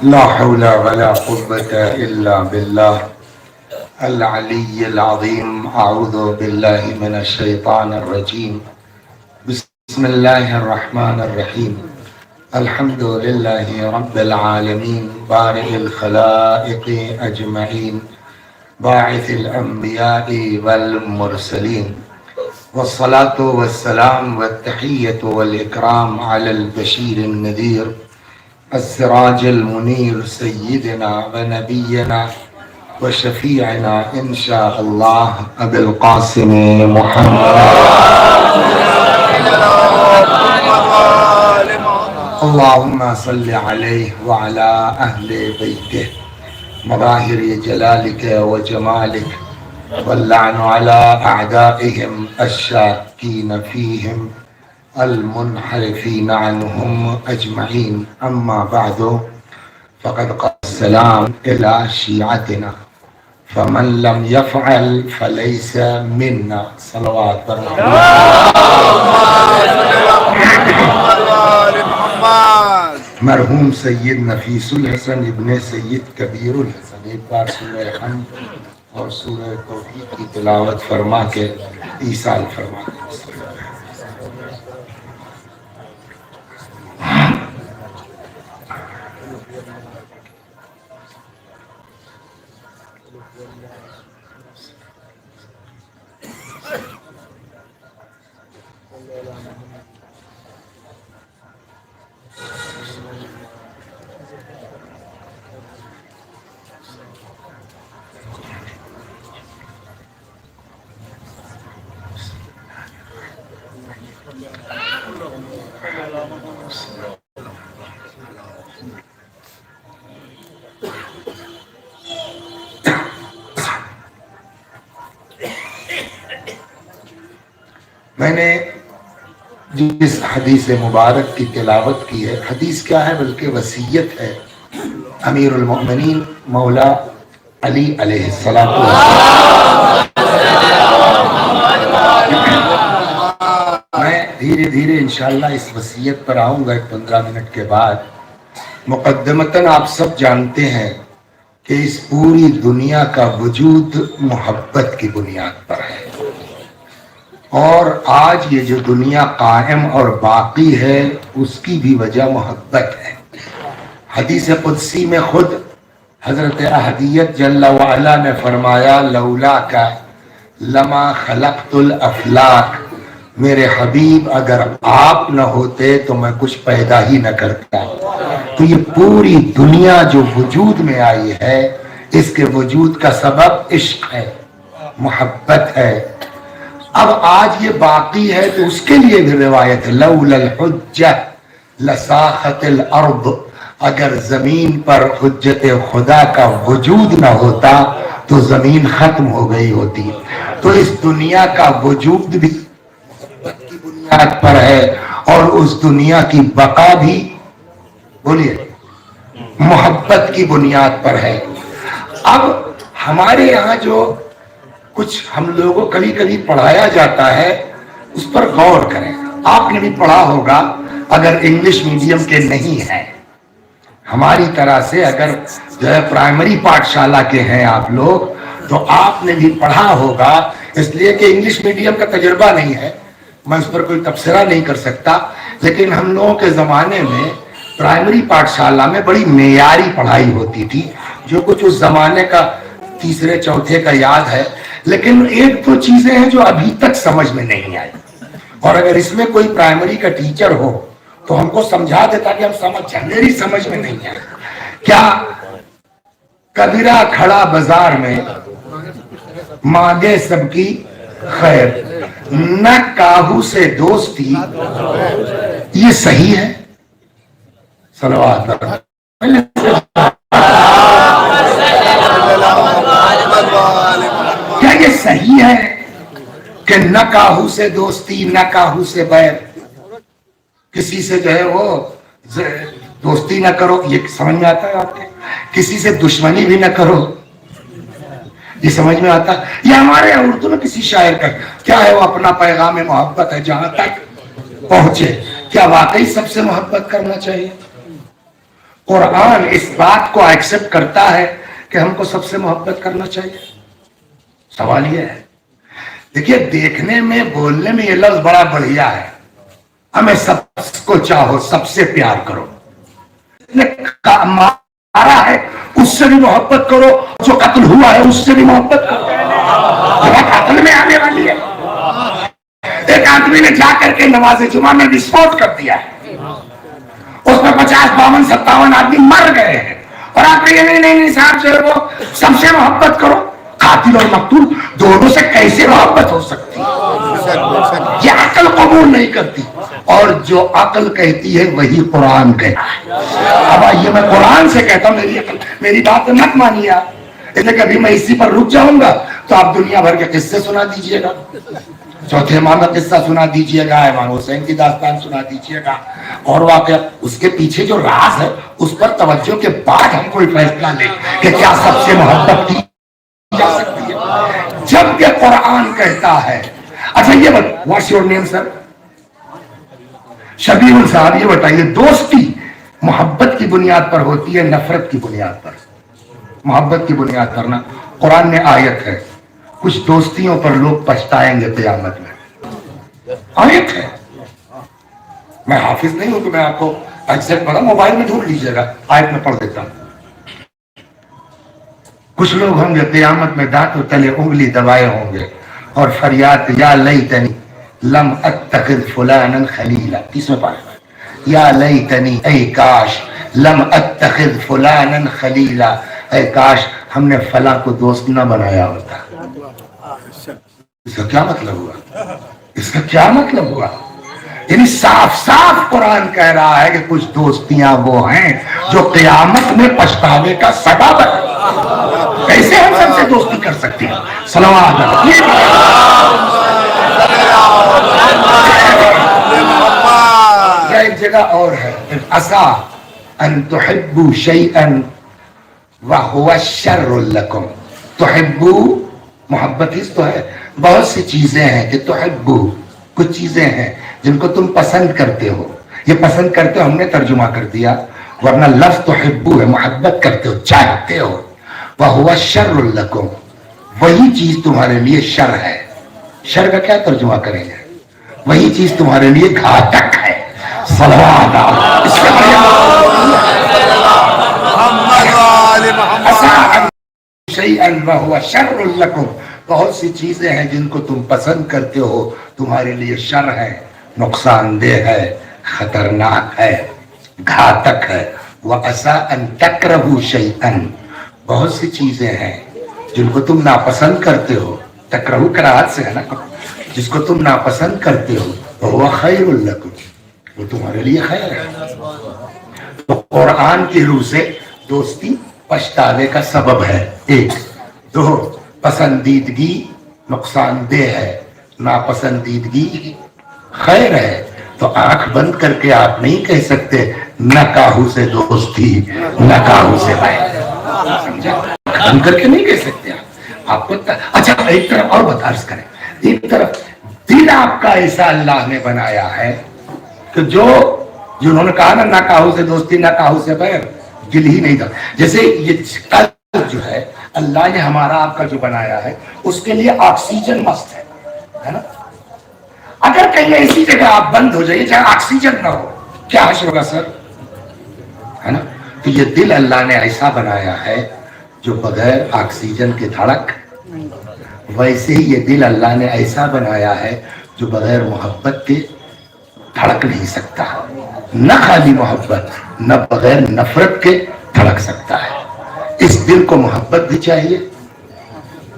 لا حول ولا قوة إلا بالله العلي العظيم. أعوذ بالله من الشيطان الرجيم. بسم الله الرحمن الرحيم. الحمد لله رب العالمين بارئ الخلائق أجمعين باعث الأنبياء والمرسلين، والصلاة والسلام والتحية والإكرام على البشير النذير السراج المنير سيدنا ونبينا وشفيعنا إن شاء الله أبي القاسم محمد. اللهم صل عليه وعلى أهل بيته مظاهر جلالك وجمالك، واللعن على أعدائهم الشاكين فيهم المنحرفين عنهم أجمعين. أما بعد، فقد قال السلام إلى شيعتنا، فمن لم يفعل فليس منا. صلوات مرحوم سید نفیس الحسن ابن سید کبیر الحسن ایک بار سورہ حمد اور سورہ توحید کی تلاوت فرما کے ایصال فرما دیں. میں نے جس حدیث مبارک کی تلاوت کی ہے، حدیث کیا ہے بلکہ وصیت ہے امیر المؤمنین مولا علی علیہ السلام. میں دھیرے دھیرے انشاءاللہ اس وصیت پر آؤں گا 15 منٹ کے بعد. مقدمتاً آپ سب جانتے ہیں کہ اس پوری دنیا کا وجود محبت کی بنیاد پر ہے، اور آج یہ جو دنیا قائم اور باقی ہے اس کی بھی وجہ محبت ہے. حدیث قدسی میں خود حضرت احدیت جل وعلا نے فرمایا لولا کا لما خلقت الافلاک، میرے حبیب اگر آپ نہ ہوتے تو میں کچھ پیدا ہی نہ کرتا. تو یہ پوری دنیا جو وجود میں آئی ہے اس کے وجود کا سبب عشق ہے، محبت ہے. اب آج یہ باقی ہے تو اس کے لیے بھی روایت ہے لولا الحجہ لساخت الارض، اگر زمین پر حجت خدا کا وجود نہ ہوتا تو زمین ختم ہو گئی ہوتی. تو اس دنیا کا وجود بھی محبت کی بنیاد پر ہے، اور اس دنیا کی بقا بھی بولیے محبت کی بنیاد پر ہے. اب ہمارے یہاں جو کچھ ہم لوگوں کو کبھی کبھی پڑھایا جاتا ہے اس پر غور کریں. آپ نے بھی پڑھا ہوگا اگر انگلش میڈیم کے نہیں ہیں، ہماری طرح سے اگر جو ہے پرائمری پاٹھشالہ کے ہیں آپ لوگ، تو آپ نے بھی پڑھا ہوگا. اس لیے کہ انگلش میڈیم کا تجربہ نہیں ہے، میں اس پر کوئی تبصرہ نہیں کر سکتا، لیکن ہم لوگوں کے زمانے میں پرائمری پاٹھشالہ میں بڑی معیاری پڑھائی ہوتی تھی. جو کچھ اس زمانے کا تیسرے چوتھے کا یاد ہے، لیکن ایک دو چیزیں ہیں جو ابھی تک سمجھ میں نہیں آئی، اور اگر اس میں کوئی پرائمری کا ٹیچر ہو تو ہم کو سمجھا دیتا کہ ہم سمجھ جائیں. میری سمجھ میں نہیں آئی. کیا کبیرہ کھڑا بازار میں مانگے سب کی خیر، نہ کاہو سے دوستی، یہ صحیح ہے؟ صلوات کیا یہ صحیح ہے کہ نہ کاہو سے دوستی نہ کاہو سے بیر؟ کسی سے جو ہے وہ دوستی نہ کرو، یہ سمجھ میں آتا ہے آپ کے؟ کسی سے دشمنی بھی نہ کرو، یہ سمجھ میں آتا ہے؟ یہ ہمارے اردو میں کسی شاعر کا کیا ہے، وہ اپنا پیغام محبت ہے جہاں تک پہنچے. کیا واقعی سب سے محبت کرنا چاہیے؟ قرآن اس بات کو ایکسپٹ کرتا ہے کہ ہم کو سب سے محبت کرنا چاہیے؟ سوال یہ ہے. دیکھیے دیکھنے میں بولنے میں یہ لفظ بڑا بڑھیا ہے، ہمیں سب کو چاہو، سب سے پیار کرو. مارا ہے اس سے بھی محبت کرو، جو قتل ہوا ہے اس سے بھی محبت کرو. قتل میں آنے والی ہے. ایک آدمی نے جا کر کے نماز جمعہ میں وسفوٹ کر دیا ہے، اس میں 50 52 57 آدمی مر گئے ہیں، اور آپ کہیں نہیں صاحب جو ہے وہ سب سے محبت کرو. قاتل اور مقتول دونوں سے کیسے محبت ہو سکتی؟ یہ عقل قبول نہیں کرتی، اور جو عقل کہتی ہے وہی قرآن کہتا ہے. اب یہ میں قرآن سے کہتا ہوں، میری بات مت مانیے آپ. کبھی میں اسی پر رک جاؤں گا تو آپ دنیا بھر کے قصے سنا دیجئے گا. چوتھے امام کا قصہ سنا دیجئے گا، امام حسین کی داستان سنا دیجئے گا، اور واقعہ اس کے پیچھے جو راز ہے اس پر توجہ کے بعد ہم کوئی فیصلہ لیں کہ کیا سب سے محبت کی جا سکتی ہے. جب کہ قرآن کہتا ہے. اچھا یہ واٹس یور نیم سر؟ شبیر صاحب یہ بتائیے، دوستی محبت کی بنیاد پر ہوتی ہے نفرت کی بنیاد پر؟ محبت کی بنیاد پر نا. قرآن میں آیت ہے، کچھ دوستیوں پر لوگ پچھتائیں گے قیامت میں. آیت ہے، میں حافظ نہیں ہوں تو میں آپ کو ایگزیکٹ پڑھا، موبائل میں ڈھونڈ لیجیے گا، آیت میں پڑھ دیتا ہوں. کچھ لوگ ہوں گے قیامت میں دانتوں تلے انگلی دبائے ہوں گے اور فریاد یا لیتنی لم اتخذ فلانا خلیلا. تیسرے پارے، یا لیتنی اے کاش، لم اتخذ فلانا خلیلا، اے کاش ہم نے فلاں کو دوست نہ بنایا ہوتا. اس کا کیا مطلب ہوا؟ اس کا کیا مطلب ہوا؟ یعنی صاف صاف قرآن کہہ رہا ہے کہ کچھ دوستیاں وہ ہیں جو قیامت میں پچھتاوے کا سبب ہے. کیسے ہم سب سے دوستی کر سکتے ہیں؟ صلوات اللہ. یا ایک جگہ اور ہے، عسا ان تحبوا شیئا وهو شر لکم. تحبوا محبت ہی تو ہے. بہت سی چیزیں ہیں کہ تحبوا، کچھ چیزیں ہیں جن کو تم پسند کرتے ہو. یہ پسند کرتے ہو ہم نے ترجمہ کر دیا، ورنہ لفظ تحبوا ہے، محبت کرتے ہو، چاہتے ہو. وَهُوَ شَرٌّ لَكُمْ، وہی چیز تمہارے لیے شر ہے. شر کا کیا ترجمہ کریں گے؟ وہی چیز تمہارے لیے گھاتک ہے. صلوات اللہ. اس کے شیئا وَهُوَ شَرٌّ لَكُمْ، بہت سی چیزیں ہیں جن کو تم پسند کرتے ہو تمہارے لیے شر ہے، نقصان دہ ہے، خطرناک ہے، گھاتک ہے. وَعَسَىٰ أَن تَكْرَهُوا شَيْئًا، بہت سی چیزیں ہیں جن کو تم ناپسند کرتے ہو. تکرہو کراہت سے ہے نا، جس کو تم ناپسند کرتے ہو وہ خیر لکم، وہ تمہارے لیے خیر ہے. تو قرآن کی روح سے دوستی پچھتاوے کا سبب ہے. ایک. دو، پسندیدگی نقصان دہ ہے، ناپسندیدگی خیر ہے. تو آنکھ بند کر کے آپ نہیں کہہ سکتے نہ کاہو سے دوستی نہ کاہو سے خیر. سمجھا؟ بند کر کے نہیں کہہ سکتے آپ کو. اچھا ایک طرف اور عرض کریں، ایک طرف دل آپ کا ایسا اللہ نے بنایا ہے کہ جنہوں نے کہا نا نہ کاہو سے دوستی نہ کاہو سے خیر، دل ہی نہیں تھا. جیسے یہ قلب جو ہے اللہ نے ہمارا آپ کا جو بنایا ہے اس کے لیے آکسیجن مست ہے نا. اگر کہیں ایسی جگہ آپ بند ہو جائیے جہاں آکسیجن نہ ہو، کیا حشر ہوگا سر؟ ہے نا. تو یہ دل اللہ نے ایسا بنایا ہے جو بغیر آکسیجن کے دھڑک، ویسے ہی یہ دل اللہ نے ایسا بنایا ہے جو بغیر محبت کے دھڑک نہیں سکتا. نہ خالی محبت، نہ بغیر نفرت کے دھڑک سکتا ہے. اس دل کو محبت بھی چاہیے،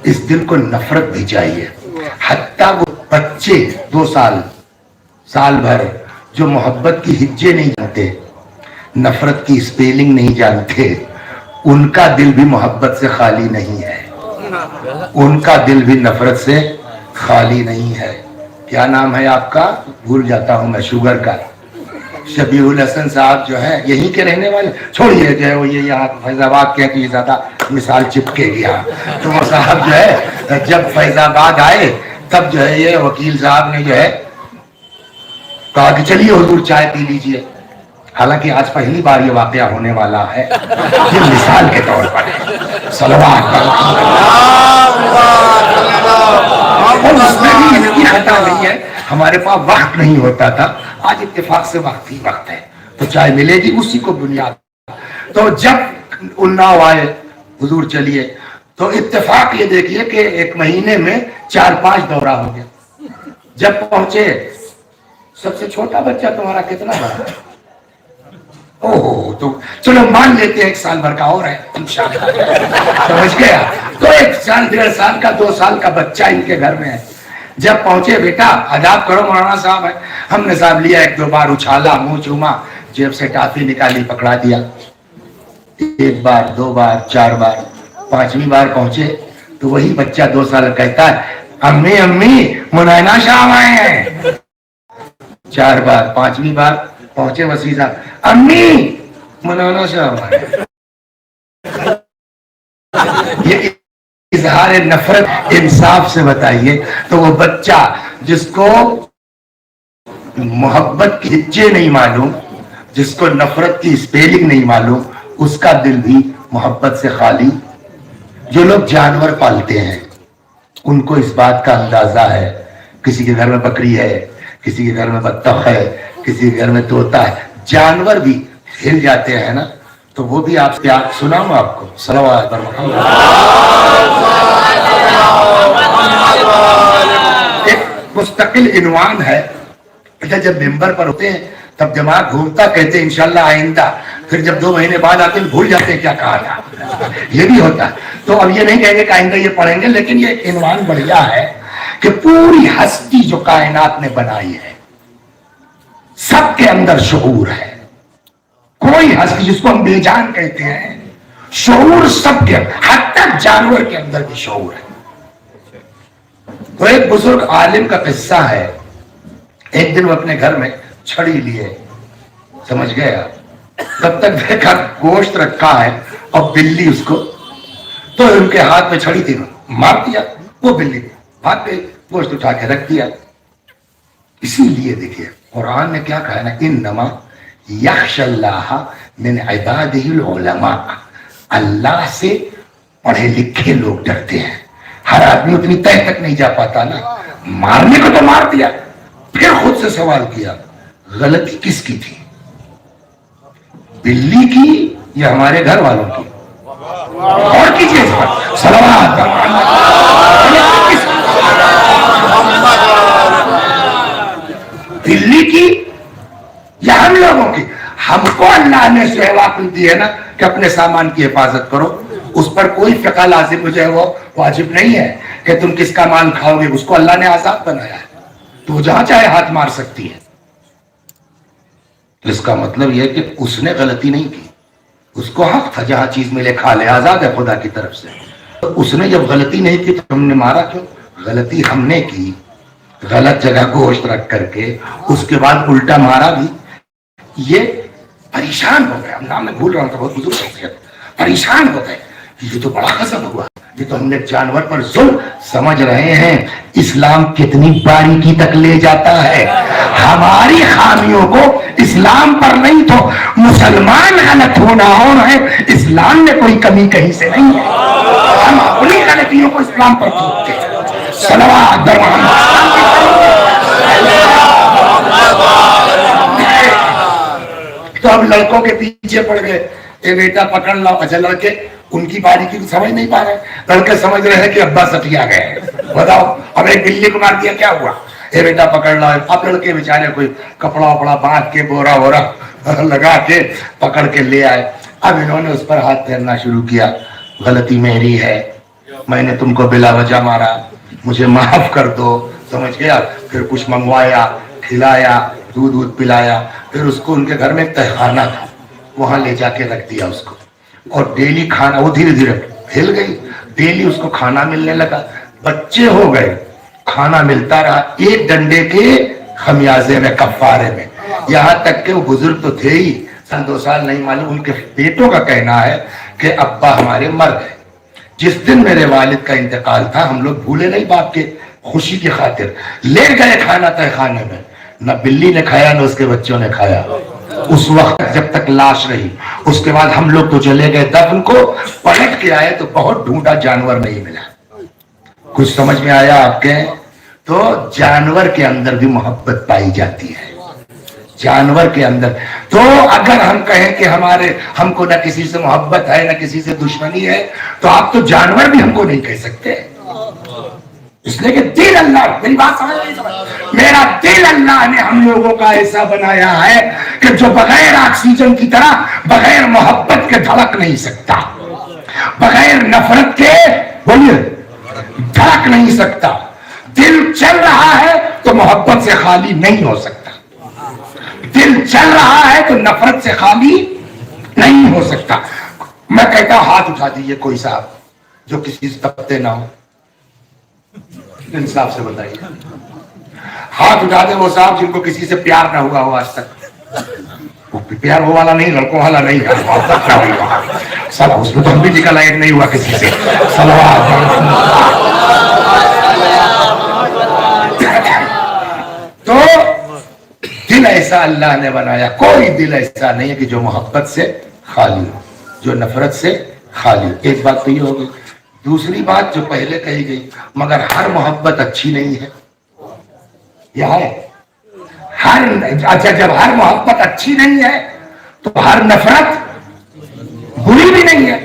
اس دل کو نفرت بھی چاہیے. حتیٰ وہ بچے 2 سال بھر جو محبت کی ہجے نہیں جانتے، نفرت کی اسپیلنگ نہیں جانتے، ان کا دل بھی محبت سے خالی نہیں ہے، ان کا دل بھی نفرت سے خالی نہیں ہے. کیا نام ہے آپ کا؟ بھول جاتا ہوں میں، شوگر کا. شبیہ الحسن صاحب جو ہے یہیں کے رہنے والے، چھوڑیے جو ہے وہ یہ یہاں فیض آباد کے کہ زیادہ مثال چپکے گیا. تو وہ صاحب جو ہے جب فیض آباد آئے تب جو ہے یہ وکیل صاحب نے جو ہے کہا کہ چلیے حضور چائے پی لیجئے. حالانکہ آج پہلی بار یہ واقعہ ہونے والا ہے، یہ مثال کے طور پر ہے۔ صلوات اور اس میں بھی اس کی خطا نہیں ہے، ہمارے پاس وقت نہیں ہوتا تھا، آج اتفاق سے وقت ہی وقت ہے تو چائے ملے گی، اسی کو بنیاد۔ تو جب اناؤ آئے حضور چلیے، تو اتفاق یہ دیکھیے کہ ایک مہینے میں 4-5 دورہ ہو گیا۔ جب پہنچے، سب سے چھوٹا بچہ تمہارا کتنا بڑا ہے؟ اوہ، تو چلو مان لیتے ہیں 1 سال بھر کا اور ہے انشاءاللہ، سمجھ گیا؟ تو 1 سال 1.5 سال کا 2 سال کا بچہ ان کے گھر میں ہے۔ جب پہنچے، بیٹا آداب کرو مولانا صاحب ہے، ہم نے صاحب لیا، 1-2 بار اچھالا، منہ چوما، جیب سے ٹافی نکالی، پکڑا دیا۔ 1 بار 2 بار 4 بار، 5ویں بار پہنچے تو وہی بچہ 2 سال کہتا ہے، امی امی مولانا صاحب آئے ہیں۔ 4 بار، 5ویں بار پہنچے وسیع صاحب، امی مولانا صاحب آئے ہیں۔ یہ اظہار نفرت انصاف سے بتائیے، تو وہ بچہ جس کو محبت کی ہچے نہیں معلوم، جس کو نفرت کی اسپیلنگ نہیں معلوم، اس کا دل بھی محبت سے خالی۔ جو لوگ جانور پالتے ہیں ان کو اس بات کا اندازہ ہے، کسی کے گھر میں بکری ہے، کسی کے گھر میں بطخ ہے، کسی کے گھر میں طوطا ہے، جانور بھی ہل جاتے ہیں نا، تو وہ بھی آپ کیا سناؤں آپ کو؟ صلوات محمد۔ ایک مستقل عنوان ہے، جب ممبر پر ہوتے ہیں تب جماعت گھومتا کہتے ہیں انشاءاللہ آئندہ، پھر جب 2 مہینے بعد آتے ہیں بھول جاتے ہیں کیا کہا تھا، یہ بھی ہوتا ہے۔ تو اب یہ نہیں کہیں گے کہ آئندہ یہ پڑھیں گے، لیکن یہ ایک عنوان بڑھیا ہے کہ پوری ہستی جو کائنات نے بنائی ہے سب کے اندر شعور ہے۔ کوئی ہستی جس کو ہم بے جان کہتے ہیں، شعور سب کے، حتی جانور کے اندر بھی شعور ہے۔ تو ایک بزرگ عالم کا قصہ ہے، ایک دن وہ اپنے گھر میں چھڑی لیے، سمجھ گیا، تب تک دیکھا گوشت رکھا ہے اور بلی اس کو، تو ان کے ہاتھ میں چھڑی تھی، مار دیا، وہ بلی ہاتھ پہ گوشت اٹھا کے رکھ دیا۔ اسی لیے دیکھیے قرآن نے کیا کہا ہے نا، انما یخش اللہ من عبادہ العلماء، اللہ سے پڑھے لکھے لوگ ڈرتے ہیں۔ ہر آدمی اتنی تہ تک نہیں جا پاتا نا، مارنے کو تو مار دیا، پھر خود سے سوال کیا غلطی کس کی تھی، بلی کی یا ہمارے گھر والوں کی؟ اور کیجئے اس پر صلوات۔ بلی کی یا ہم لوگوں کی؟ ہم کو اللہ نے عقل دی ہے نا کہ اپنے سامان کی حفاظت کرو، اس پر کوئی فقہ لازم جو ہے وہ واجب نہیں ہے کہ تم کس کا مال کھاؤ گے، اس کو اللہ نے آزاد بنایا ہے، تو جہاں چاہے ہاتھ مار سکتی ہے۔ اس کا مطلب یہ کہ اس نے غلطی نہیں کی، اس کو حق تھا جہاں چیز ملے کھا لے، آزاد ہے خدا کی طرف سے۔ تو اس نے جب غلطی نہیں کی تو ہم نے مارا کیوں؟ غلطی ہم نے کی، غلط جگہ گوشت رکھ کر کے، اس کے بعد الٹا مارا بھی۔ یہ پریشان ہو گیا، نام میں بھول رہا ہوں، تو بہت بزرگ شخصیت، پریشان ہو گئے، یہ تو بڑا غضب ہوا، یہ تو ہم نے جانور پر ظلم۔ سمجھ رہے ہیں اسلام کتنی باریکی تک لے جاتا ہے؟ ہماری خامیوں کو اسلام پر نہیں تو مسلمان غلط ہونا اور ہے، اسلام میں کوئی کمی کہیں سے نہیں ہے، ہم اپنی غلطیوں کو اسلام پر تھوپتے ہیں۔ صلوات بر محمد۔ تو اب لڑکوں کے پیچھے پڑ گئے، اے بیٹا پکڑ لاؤ۔ اچھا لڑکے ان کی باریکی کو سمجھ نہیں پا رہے، لڑکے سمجھ رہے ہیں کہ ابا سٹیا گئے، بتاؤ اب ایک بلی کو مار دیا کیا ہوا، اے بیٹا پکڑ لاؤ۔ اب لڑکے بیچارے کوئی کپڑا وپڑا باندھ کے بورا وورا لگا کے پکڑ کے لے آئے۔ اب انہوں نے اس پر ہاتھ پھیرنا شروع کیا، غلطی میری ہے، میں نے تم کو بلا وجہ مارا، مجھے معاف کر دو، سمجھ گیا۔ پھر کچھ منگوایا، کھلایا، دودھ پلایا، پھر اس کو ان کے گھر میں ایک تہخانہ تھا، وہاں لے جا کے رکھ دیا اس کو، اور ڈیلی کھانا، وہ دھیرے دھیرے ہل گئی، ڈیلی اس کو کھانا ملنے لگا، بچے ہو گئے، کھانا ملتا رہا، ایک ڈنڈے کے خمیازے میں، کفارے میں، یہاں تک کہ وہ بزرگ تو تھے ہی، 2 سال نہیں معلوم، ان کے بیٹوں کا کہنا ہے کہ ابا ہمارے مر گئے، جس دن میرے والد کا انتقال تھا ہم لوگ بھولے نہیں، باپ کے خوشی کی خاطر لے گئے کھانا تہخانے میں، نہ بلی نے کھایا نہ اس کے بچوں نے کھایا، اس وقت جب تک لاش رہی. اس کے بعد ہم لوگ تو چلے گئے دفن کو, پلٹ کے آئے تو بہت ڈھونڈا, جانور نہیں ملا. کچھ سمجھ میں آیا آپ کے؟ تو جانور کے اندر بھی محبت پائی جاتی ہے, جانور کے اندر. تو اگر ہم کہیں کہ ہم کو نہ کسی سے محبت ہے نہ کسی سے دشمنی ہے, تو آپ تو جانور بھی ہم کو نہیں کہہ سکتے, اس لیے کہ دل اللہ, میری بات سمجھ, میرا دل اللہ نے ہم لوگوں کا ایسا بنایا ہے کہ جو بغیر آکسیجن کی طرح بغیر محبت کے دھڑک نہیں سکتا, بغیر نفرت کے بولیے دھڑک نہیں سکتا. دل چل رہا ہے تو محبت سے خالی نہیں ہو سکتا, دل چل رہا ہے تو نفرت سے خالی نہیں ہو سکتا. میں کہتا ہوں ہاتھ اٹھا دیجیے کوئی صاحب جو کسی سے تپتے نہ ہو, انصاف سے بتائیے, ہاتھ اٹھا دے وہ صاحب جن کو کسی سے پیار نہ ہوا ہو آج تک. وہ پیار وہ والا نہیں, لڑکوں والا نہیں, محبت نہ ہوئی ہوا سب, اس میں تو ہم بھی نکل آئے نہیں ہوا کسی سے. تو دل ایسا اللہ نے بنایا, کوئی دل ایسا نہیں ہے کہ جو محبت سے خالی ہو, جو نفرت سے خالی ہو. ایک بات تو یہ ہوگی. دوسری بات جو پہلے کہی گئی, مگر ہر محبت اچھی نہیں ہے, یہ ہے ہر, اچھا جب ہر محبت اچھی نہیں ہے تو ہر نفرت بری بھی نہیں ہے.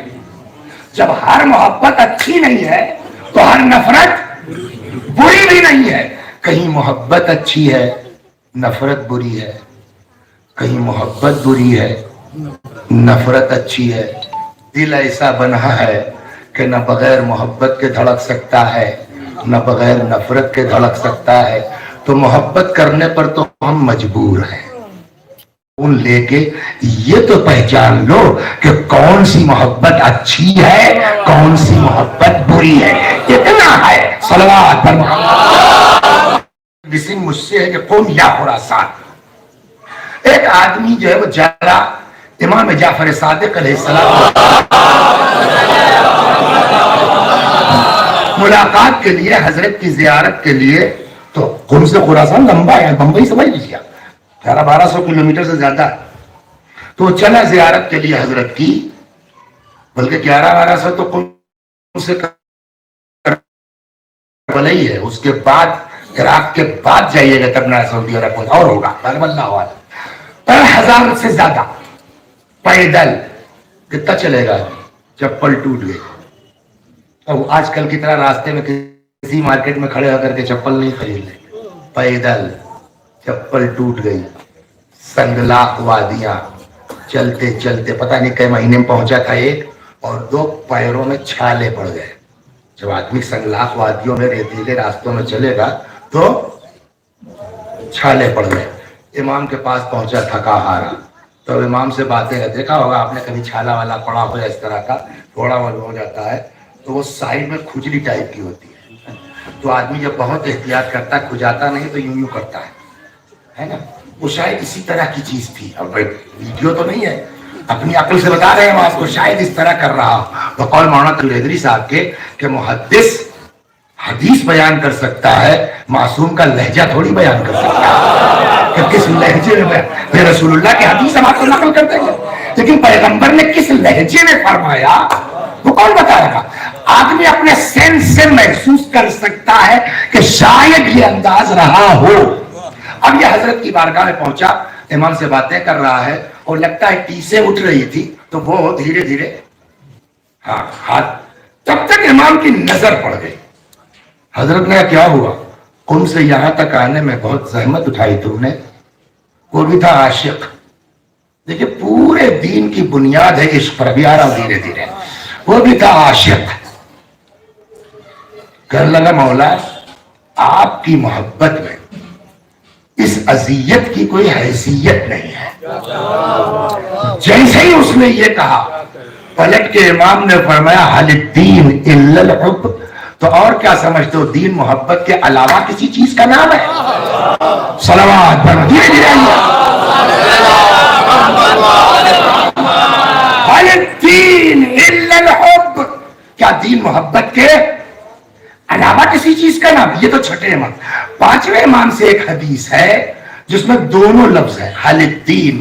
جب ہر محبت اچھی نہیں ہے تو ہر نفرت بری بھی نہیں ہے. کہیں محبت اچھی ہے نفرت بری ہے, کہیں محبت بری ہے نفرت اچھی ہے. دل ایسا بنا ہے کہ نہ بغیر محبت کے دھڑک سکتا ہے نہ بغیر نفرت کے دھڑک سکتا ہے. تو محبت کرنے پر تو ہم مجبور ہیں. ان لے کے یہ تو پہچان لو کہ کون سی محبت اچھی ہے کون سی محبت بری ہے, اتنا ہے. صلوات پر محمد. کسی مجھ سے ہے کہ قوم یا خراسان, ایک آدمی جو ہے وہ جا امام جعفر صادق علیہ السلام ملاقات کے لیے, حضرت کی زیارت کے لیے. تو قوم سے خراسان لمبا ہے, بمبئی سمجھ لیجیے 1100-1200 کلومیٹر سے زیادہ. تو چلا زیارت کے لیے حضرت کی, بلکہ 1100-1200 تو قوم سے بلئی ہے. اس کے بعد عراق کے بعد جائیے گا تب نہ سعودی عرب اور ہوگا, اللہ والا 1000 سے زیادہ پیدل. کتنا چلے گا, چپل ٹوٹ گئی. اب آج کل کی طرح راستے میں کسی مارکیٹ میں کھڑے ہو کر کے چپل نہیں خرید لیں, پیدل چپل ٹوٹ گئی. سنگلاخ وادیاں چلتے چلتے پتہ نہیں کئی مہینے میں پہنچا تھا ایک, اور 2 پیروں میں چھالے پڑ گئے. جب آدمی سنگلاخ وادیوں میں ریتیلے راستوں میں چلے گا تو چھالے پڑ گئے. امام کے پاس پہنچا تھکا ہارا, تو امام سے باتیں کرتے, دیکھا ہوگا آپ نے کبھی چھالا والا پڑا ہو اس طرح کا تھوڑا ہو جاتا ہے تو وہ سائڈ میں کھجلی ٹائپ کی ہوتی ہے, تو آدمی جب بہت احتیاط کرتا ہے کھجاتا نہیں تو یوں کرتا ہے نا. وہ شاید اسی طرح کی چیز تھی. اب ویڈیو تو نہیں ہے, اپنی عقل سے بتا رہے ہیں ہم آپ کو, شاید اس طرح کر رہا. تو قول مولانا تقی حیدری صاحب کے کہ محدث حدیث بیان کر سکتا ہے, معصوم کا لہجہ تھوڑی بیان کر سکتا ہے کہ کس لہجے میں. رسول اللہ کی حدیث ہم آپ کو نقل کرتے ہیں, لیکن پیغمبر نے کس لہجے میں فرمایا وہ کون بتائے گا. آدمی اپنے سینس سے محسوس کر سکتا ہے کہ شاید یہ انداز رہا ہو. اب یہ حضرت کی بارگاہ میں پہنچا, امام سے باتیں کر رہا ہے, اور لگتا ہے ٹیسیں اٹھ رہی تھی تو وہ دھیرے دھیرے ہاتھ, تب تک امام کی نظر پڑ گئی. حضرت نے کیا ہوا, قم سے یہاں تک آنے میں بہت زحمت اٹھائی تم نے. وہ بھی تھا عاشق. دیکھیے پورے دین کی بنیاد ہے عشق پر, ابھی آ رہا ہوں دھیرے دھیرے. وہ بھی تھا عاشق. کہنے لگا مولا آپ کی محبت میں اس اذیت کی کوئی حیثیت نہیں ہے. جیسے ہی اس نے یہ کہا, پلٹ کے امام نے فرمایا حل الدین الا الحب. تو اور کیا سمجھتے ہو, دین محبت کے علاوہ کسی چیز کا نام ہے؟ صلوات پر دھیرے دھیرے حل الدین الا الحب. کیا دین محبت کے علاوہ کسی چیز کا نام؟ یہ تو چھٹے امام. 5ویں امام سے ایک حدیث ہے جس میں دونوں لفظ ہیں, حل الدین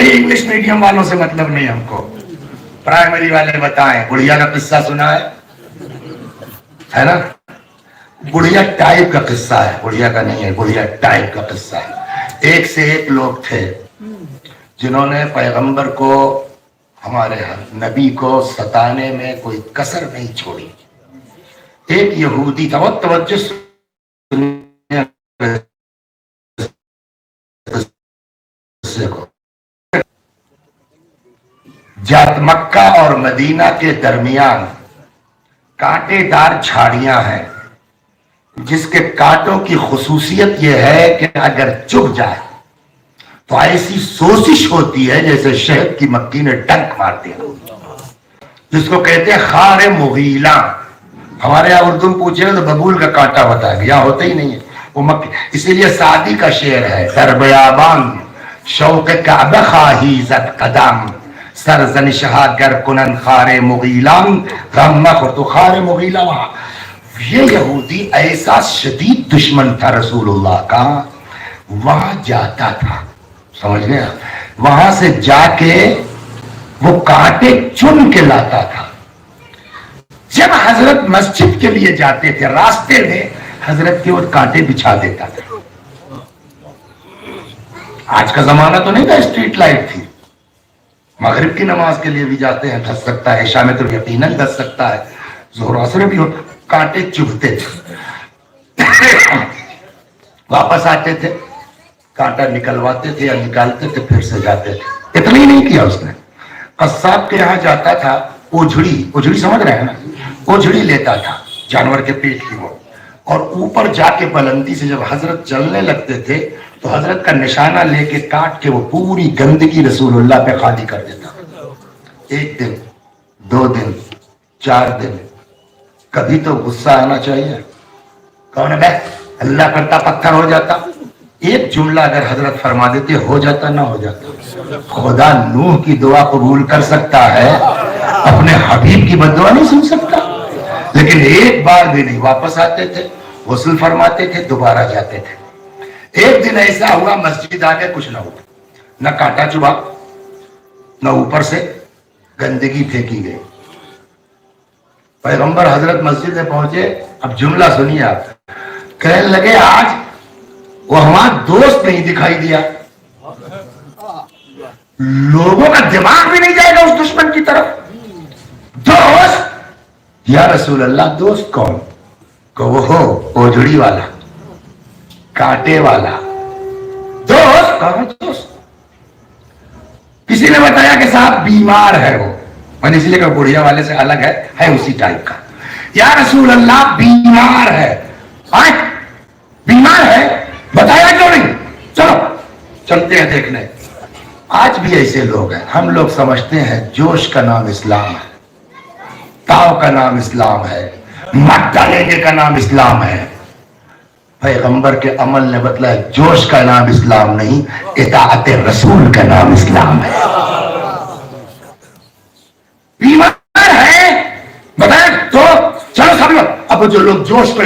بھائی انگلش میڈیم والوں سے مطلب نہیں ہم کو، پرائمری والے بتائیں. بڑھیا کا قصہ سنا ہے نا؟ بڑھیا ٹائپ کا قصہ ہے، بڑھیا کا نہیں ہے، بڑھیا ٹائپ کا قصہ ہے. ایک سے ایک لوگ تھے جنہوں نے پیغمبر کو، ہمارے نبی کو ستانے میں کوئی کسر نہیں چھوڑی. ایک یہودی تھا، وہ توجہ جات مکہ اور مدینہ کے درمیان کانٹے دار جھاڑیاں ہیں، جس کے کانٹوں کی خصوصیت یہ ہے کہ اگر چبھ جائے تو ایسی سوزش ہوتی ہے جیسے شہد کی مکھی نے ڈنک مار دیا، جس کو کہتے ہیں خار مغیلہ. ہمارے یہاں اردو پوچھے تو ببول کا کانٹا ہوتا ہے، یہاں ہوتا ہی نہیں ہے وہ مکھی. اسی لیے سعدی کا شعر ہے، در بیابان شوق کعبہ خواہی زد قدم، سرزن شہا گر کنن خار مغیلان غم مخور. تو خار مغیلہ وہاں. یہ یہودی ایسا شدید دشمن تھا رسول اللہ کا، وہاں جاتا تھا، سمجھ گیا، وہاں سے جا کے وہ کانٹے چن کے لاتا تھا. جب حضرت مسجد کے لیے جاتے تھے راستے میں حضرت کے وہ کانٹے بچھا دیتا تھا. آج کا زمانہ تو نہیں تھا، اسٹریٹ لائٹ تھی. مغرب کی نماز کے لیے بھی جاتے ہیں، دھس سکتا ہے، عشاء میں تو یقیناً دھس سکتا ہے، ظہر عصر بھی ہوتا. کانٹے چبھتے تھے، واپس آتے تھے، کانٹا نکلواتے تھے یا نکالتے تھے، پھر سے جاتے تھے. اتنا ہی نہیں کیا اس نے، قصاب کے یہاں جاتا تھا، اوجھڑی سمجھ رہے ہیں نا، اوجھڑی لیتا تھا جانور کے پیٹ کی وہ، اور اوپر جا کے بلندی سے جب حضرت چلنے لگتے تھے تو حضرت کا نشانہ لے کے کاٹ کے وہ پوری گندگی رسول اللہ پہ خالی کر دیتا. 1 دن 2 دن 4 دن، کبھی تو غصہ آنا چاہیے. کون ہے بے؟ اللہ کرتا پتھر ہو جاتا. ایک جملہ اگر حضرت فرما دیتے ہو جاتا نہ ہو جاتا. خدا نوح کی دعا قبول کر سکتا ہے، اپنے حبیب کی بددعا نہیں سن سکتا. لیکن ایک بار بھی نہیں، واپس آتے تھے، غسل فرماتے تھے، دوبارہ جاتے تھے. ایک دن ایسا ہوا مسجد آ کے کچھ نہ ہوا، نہ کانٹا چبھا، نہ اوپر سے گندگی پھینکی گئی. پیغمبر حضرت مسجد میں پہنچے، اب جملہ سنیے آپ، کہنے لگے آج وہ ہمارا دوست نہیں دکھائی دیا. لوگوں کا دماغ بھی نہیں جائے گا اس دشمن کی طرف. دوست، یا رسول اللہ دوست کون؟ کہ وہ ہو اوجھڑی والا، کانٹے والا دوست. کہاں دوست؟ کسی نے بتایا کہ صاحب بیمار ہے وہ، میں نے اس لیے کہ بڑھیا والے سے الگ ہے اسی ٹائپ کا. یا رسول اللہ بیمار ہے. بیمار ہے، بتایا کیوں نہیں؟ چلو چلتے ہیں دیکھنے. آج بھی ایسے لوگ ہیں، ہم لوگ سمجھتے ہیں جوش کا نام اسلام ہے، تاؤ کا نام اسلام ہے، مت ڈالنے کا نام اسلام ہے. پیغمبر کے عمل نے بتلایا جوش کا نام اسلام نہیں، اطاعت رسول کا نام اسلام ہے. بیمار ہے بتایا تو چلو سب لوگ. اب جو لوگ جوش پہ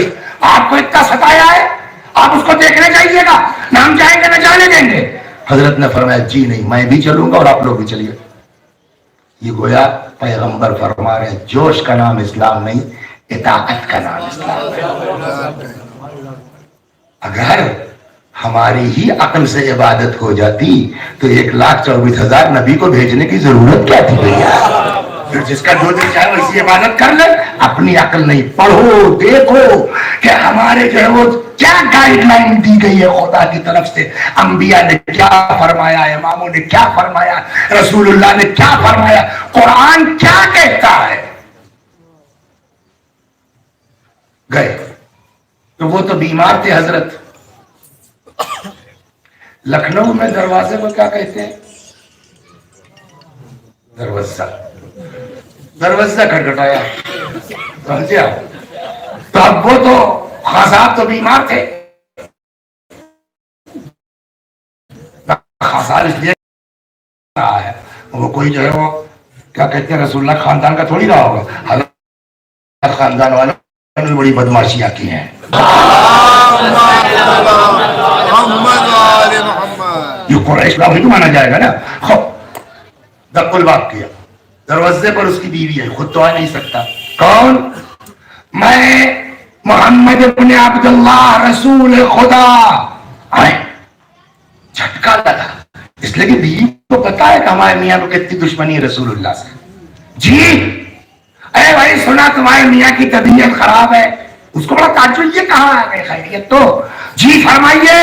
آپ کو اتنا ستایا ہے، آپ اس کو دیکھنے جائیے گا، نام جائیں گے نہ جانے دیں گے. حضرت نے فرمایا جی نہیں، میں بھی چلوں گا اور آپ لوگ بھی چلیے. یہ گویا پیغمبر فرما رہے ہیں جوش کا نام اسلام نہیں، اطاعت کا نام اسلام ہے. اگر ہماری ہی عقل سے عبادت ہو جاتی تو 1,24,000 نبی کو بھیجنے کی ضرورت کیا تھی بھیا؟ پھر جس کا جو دل چاہے ویسی عبادت کر لے. اپنی عقل نہیں، پڑھو دیکھو کہ ہمارے جو ہے وہ کیا گائیڈ لائن دی گئی ہے خدا کی طرف سے. انبیاء نے کیا فرمایا، اماموں نے کیا فرمایا، رسول اللہ نے کیا فرمایا، قرآن کیا کہتا ہے. گئے تو وہ تو بیمار تھے. حضرت لکھنؤ میں دروازے کو کیا کہتے ہیں؟ دروازہ کھٹکھٹایا، سمجھے آپ؟ تو اب وہ تو خاص صاحب تو بیمار تھے. خاص صاحب اس لیے رہا ہے، وہ کوئی جو ہے وہ کیا کہتے ہیں رسول اللہ خاندان کا تھوڑی رہا ہوگا. حضرت خاندان والوں نے بڑی بدماشیاں کی ہیں. یہ قریش کا وہی تو مانا جائے گا نا. دق الباب کیا, دروازے پر اس کی بیوی ہے, خود تو آ نہیں سکتا. کون؟ میں محمد ابن عبداللہ رسول خدا. آئے, جھٹکا لگا, اس لیے کہ بیوی کو پتا ہے کہ ہمارے میاں کو کتنی دشمنی ہے رسول اللہ سے. جی اے بھائی سنا تمہارے میاں کی طبیعت خراب ہے. اس کو بڑا تعجب, یہ کہاں آ گئے خیریت تو. جی فرمائیے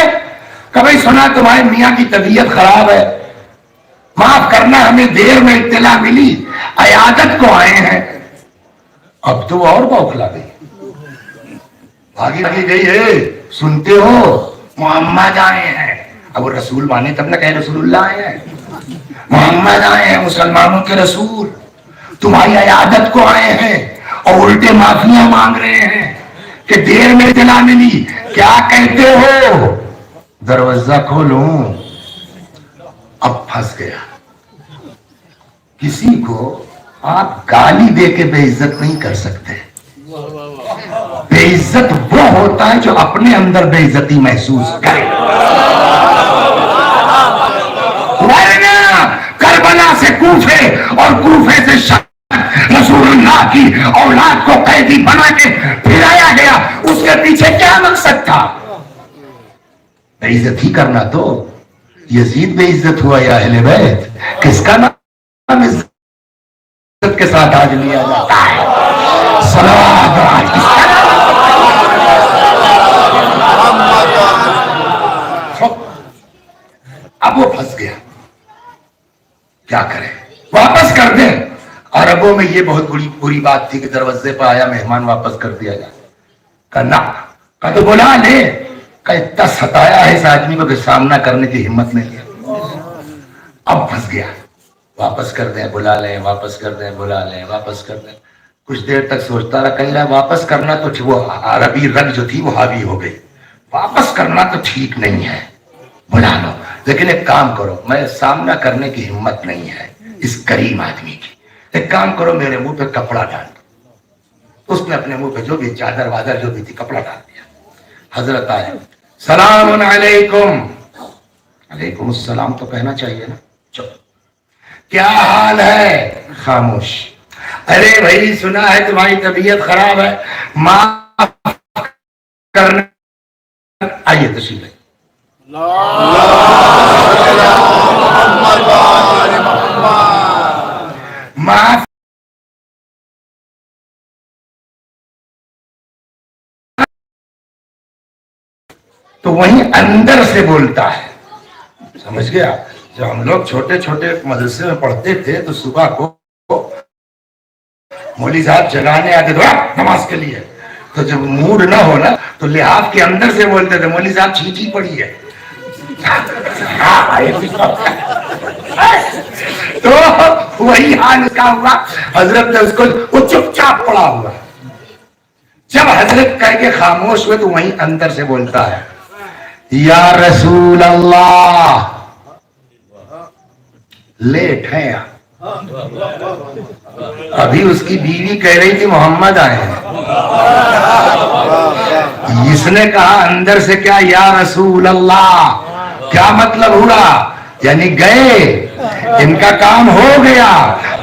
کہ بھائی سنا تمہارے میاں کی طبیعت خراب ہے, معاف کرنا ہمیں دیر میں اطلاع ملی, عیادت کو آئے ہیں. اب تو اور بوکھلا گئی, آگے گئی ہے, سنتے ہو محمد آئے ہیں. اب وہ رسول مانے تب نہ کہے رسول اللہ آئے ہیں. محمد آئے ہیں مسلمانوں کے رسول, تمہاری عیادت کو آئے ہیں, اور الٹے معافیاں مانگ رہے ہیں کہ دیر میں اطلاع ملی. کیا کہتے ہو؟ دروازہ کھولوں. اب پھنس گیا. کسی کو آپ گالی دے کے بے عزت نہیں کر سکتے. بے عزت وہ ہوتا ہے جو اپنے اندر بے عزتی محسوس کرے. ورنہ کربلا سے کوفے اور کوفے سے شام رسول اللہ کی اولاد کو قیدی بنا کے پھرایا گیا, اس کے پیچھے کیا مقصد تھا؟ بے عزتی کرنا. تو یزید بے عزت ہوا یا اہل بیت؟ کس کا نام عزت کے ساتھ آج لیا جاتا ہے؟ صلوات آج کس کا نام؟ اب وہ پھنس گیا, کیا کرے؟ واپس کر دیں. عربوں میں یہ بہت بری بات تھی کہ دروازے پہ آیا مہمان واپس کر دیا جائے. کہنا کہ تو بلا لے, کہ اتنا ستایا ہے اس آدمی کو کہ سامنا کرنے کی ہمت نہیں ہے. اب پھنس گیا, واپس کر دیں, بلا لیں, واپس کر دیں, بلا لیں, واپس کر دیں. کچھ دیر تک سوچتا رہا, کہیں واپس کرنا تو وہ عربی رگ جو تھی وہ حاوی ہو گئی. واپس کرنا تو ٹھیک نہیں ہے, بلا لو, لیکن ایک کام کرو, میں سامنا کرنے کی ہمت نہیں ہے اس کریم آدمی کی. ایک کام کرو, میرے منہ پہ کپڑا ڈال دو. اس نے اپنے منہ پہ جو بھی چادر وادر جو بھی تھی کپڑا ڈال دیا. حضرت آئے, سلام علیکم. علیکم السلام تو کہنا چاہیے نا. چلو, کیا حال ہے؟ خاموش. ارے بھائی سنا ہے تمہاری طبیعت خراب ہے, معاف کرنا. آئیے تشریف لائیے. معاف تو وہیں اندر سے بولتا ہے. سمجھ گیا؟ جب ہم لوگ چھوٹے چھوٹے مدرسے میں پڑھتے تھے تو صبح کو مولوی صاحب جگانے آتے تھے نماز کے لیے, تو جب موڈ نہ ہونا تو لحاف کے اندر سے بولتے تھے, مولوی صاحب چھینٹی پڑی ہے. تو وہی حال اس کا ہوا. حضرت نے اس کو, وہ چپ چاپ پڑا ہوا. جب حضرت کہہ کے خاموش ہوئے تو وہیں اندر سے بولتا ہے, یا رسول اللہ. لیٹ ہے یار. ابھی اس کی بیوی کہہ رہی تھی محمد آئے ہیں, اس نے کہا اندر سے کیا یا رسول اللہ. کیا مطلب ہوا؟ یعنی گئے, ان کا کام ہو گیا.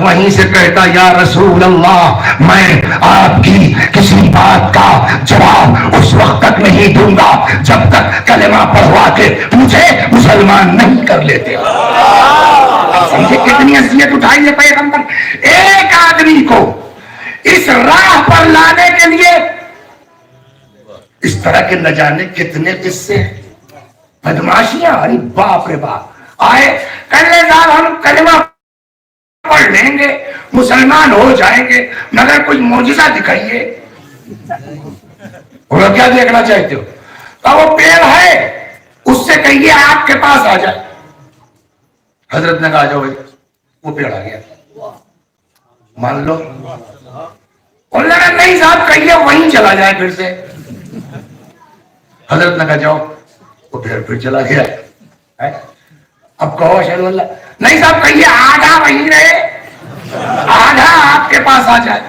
وہیں سے کہتا یا رسول اللہ, میں آپ کی کسی بات کا جواب اس وقت تک نہیں دوں گا جب تک کلمہ پڑھوا کے مجھے مسلمان نہیں کر لیتے. سمجھے کتنی اذیت اٹھائی ہے پیغمبر. ایک آدمی کو اس راہ پر لانے کے لیے اس طرح کے نہ جانے کتنے قصے ہیں, بدماشیاں. ارے باپ رے باپ. آئے کلے صاحب ہم کلمہ پڑھ لیں گے, مسلمان ہو جائیں گے, مگر کوئی معجزہ دکھائیے. وہ کیا دیکھنا چاہتے ہو؟ تو وہ پیڑ ہے, اس سے کہیے آپ کے پاس آ جائے. حضرت نے کہا جاؤ بھائی, وہ پیڑ آ گیا, مان لو. انہوں نے نہیں صاحب کہیے وہیں چلا جائے پھر سے. حضرت نے کہا جاؤ, وہ پیڑ پھر چلا گیا. اب کہو اشہد اللہ, نہیں صاحب کہیے آدھا وہیں رہے, آدھا آپ کے پاس آ جائے.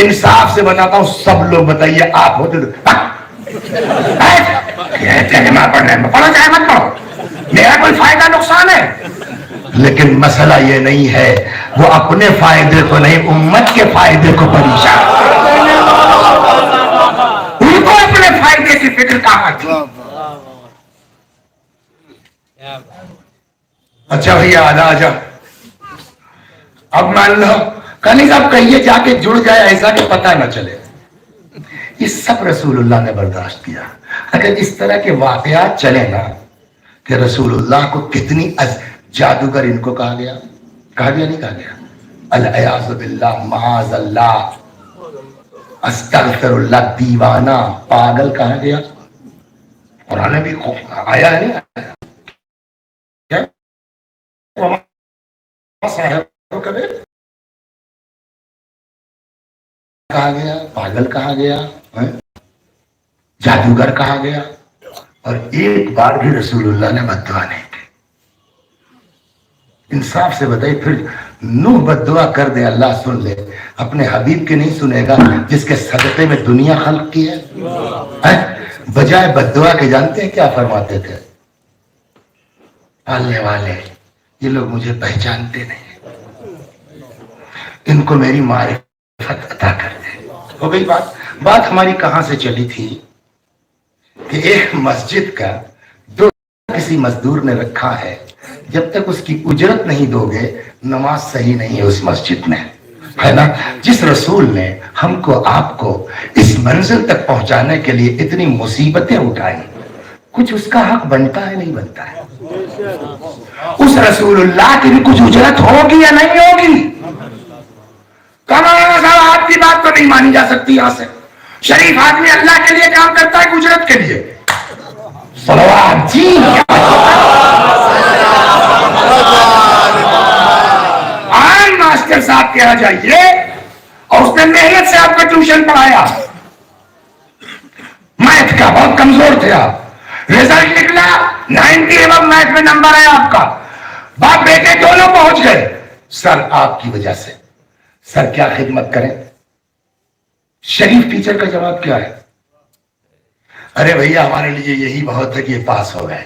انصاف سے بتاتا ہوں, سب لوگ بتائیے آپ ہوتے تو کلمہ پڑھنے میں پڑھو چاہے مت پڑھو, میرا کوئی فائدہ نقصان ہے؟ لیکن مسئلہ یہ نہیں ہے، وہ اپنے فائدے کو نہیں امت کے فائدے کو پریشان، ان کو اپنے فائدے کی فکر کہاں تھی؟ اچھا بھیا آجا، اب مان لو کہیں صاحب کہیے جا کے جڑ جائے ایسا کہ پتہ نہ چلے، یہ سب رسول اللہ نے برداشت کیا۔ اگر اس طرح کے واقعات چلے نا کہ رسول اللہ کو کتنی جادوگر ان کو کہا گیا نہیں کہا گیا، العیاذ باللہ، معاذ اللہ، استغفر اللہ، دیوانہ، پاگل کہا گیا۔ قرآن بھی آیا ہے کہا گیا، پاگل کہا گیا، جادوگر کہا گیا، اور ایک بار بھی رسول اللہ نے بد دعا نہیں کی۔ انصاف سے بتائیے، پھر نوح بد دعا کر دے اللہ سن لے، اپنے حبیب کے نہیں سنے گا جس کے صدقے میں دنیا خلق کی ہے؟ بجائے بد دعا کے جانتے ہیں کیا فرماتے تھے؟ پالنے والے یہ لوگ مجھے پہچانتے نہیں، ان کو میری معرفت عطا کر دے۔ ہو گئی بات ہماری کہاں سے چلی تھی کہ ایک مسجد کا دو کسی مزدور نے رکھا ہے، جب تک اس کی اجرت نہیں دو گے نماز صحیح نہیں ہے اس مسجد میں، ہے نا؟ جس رسول نے ہم کو آپ کو اس منزل تک پہنچانے کے لیے اتنی مصیبتیں اٹھائی، کچھ اس کا حق بنتا ہے نہیں بنتا ہے؟ اس رسول اللہ کی بھی کچھ اجرت ہوگی یا نہیں ہوگی؟ کمانا صاحب آپ کی بات تو نہیں مانی جا سکتی یہاں سے۔ شریف آدمی اللہ کے لیے کام کرتا ہے اجرت کے لیے؟ صلوات جی، آن ماسٹر صاحب کے یہاں جائیے اور اس نے محنت سے آپ کا ٹیوشن پڑھایا، میتھ کا بہت کمزور تھے آپ، رزلٹ نکلا 90 ابو میتھ میں نمبر ہے آپ کا، باپ بیٹے دونوں پہنچ گئے، سر آپ کی وجہ سے۔ سر کیا خدمت کریں؟ شریف ٹیچر کا جواب کیا ہے؟ ارے بھیا ہمارے لیے یہی بہت ہے کہ یہ پاس ہو گئے،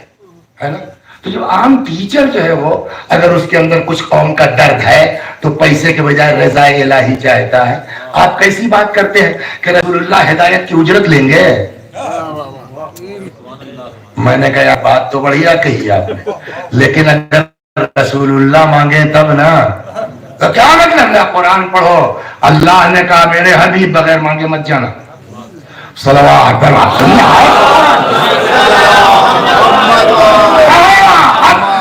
ہے نا؟ تو جو عام ٹیچر جو ہے وہ اگر اس کے اندر کچھ قوم کا درد ہے تو پیسے کے بجائے رضا الہی چاہتا ہے۔ آپ کیسی بات کرتے ہیں کہ رسول اللہ ہدایت کی اجرت لیں گے؟ میں نے کہا بات تو بڑھیا کہی آپ نے، لیکن اگر رسول اللہ مانگے تب نا، تو کیا مطلب ہے؟ قرآن پڑھو، اللہ نے کہا میرے حبیب بغیر مانگے مت جانا، صلوات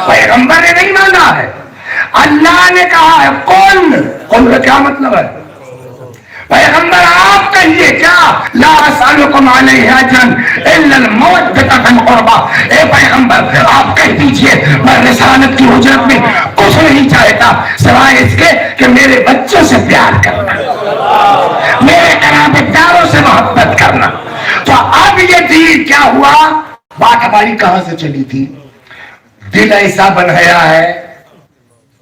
پیغمبر نے نہیں مانا ہے، اللہ نے کہا ہے۔ کون کا کیا مطلب ہے؟ پیغمبر آپ کہیے کیا؟ لا اسألکم علیہ اجرا الا المودۃ فی القربى، اے پیغمبر آپ کہہ دیجئے میں رسالت کی اجرت میں کچھ نہیں چاہتا سوائے اس کے کہ میرے بچوں سے پیار کرنا، میرے قرابت داروں سے محبت کرنا۔ تو اب یہ دین کیا ہوا؟ بات ہماری کہاں سے چلی تھی؟ دل ایسا بنایا ہے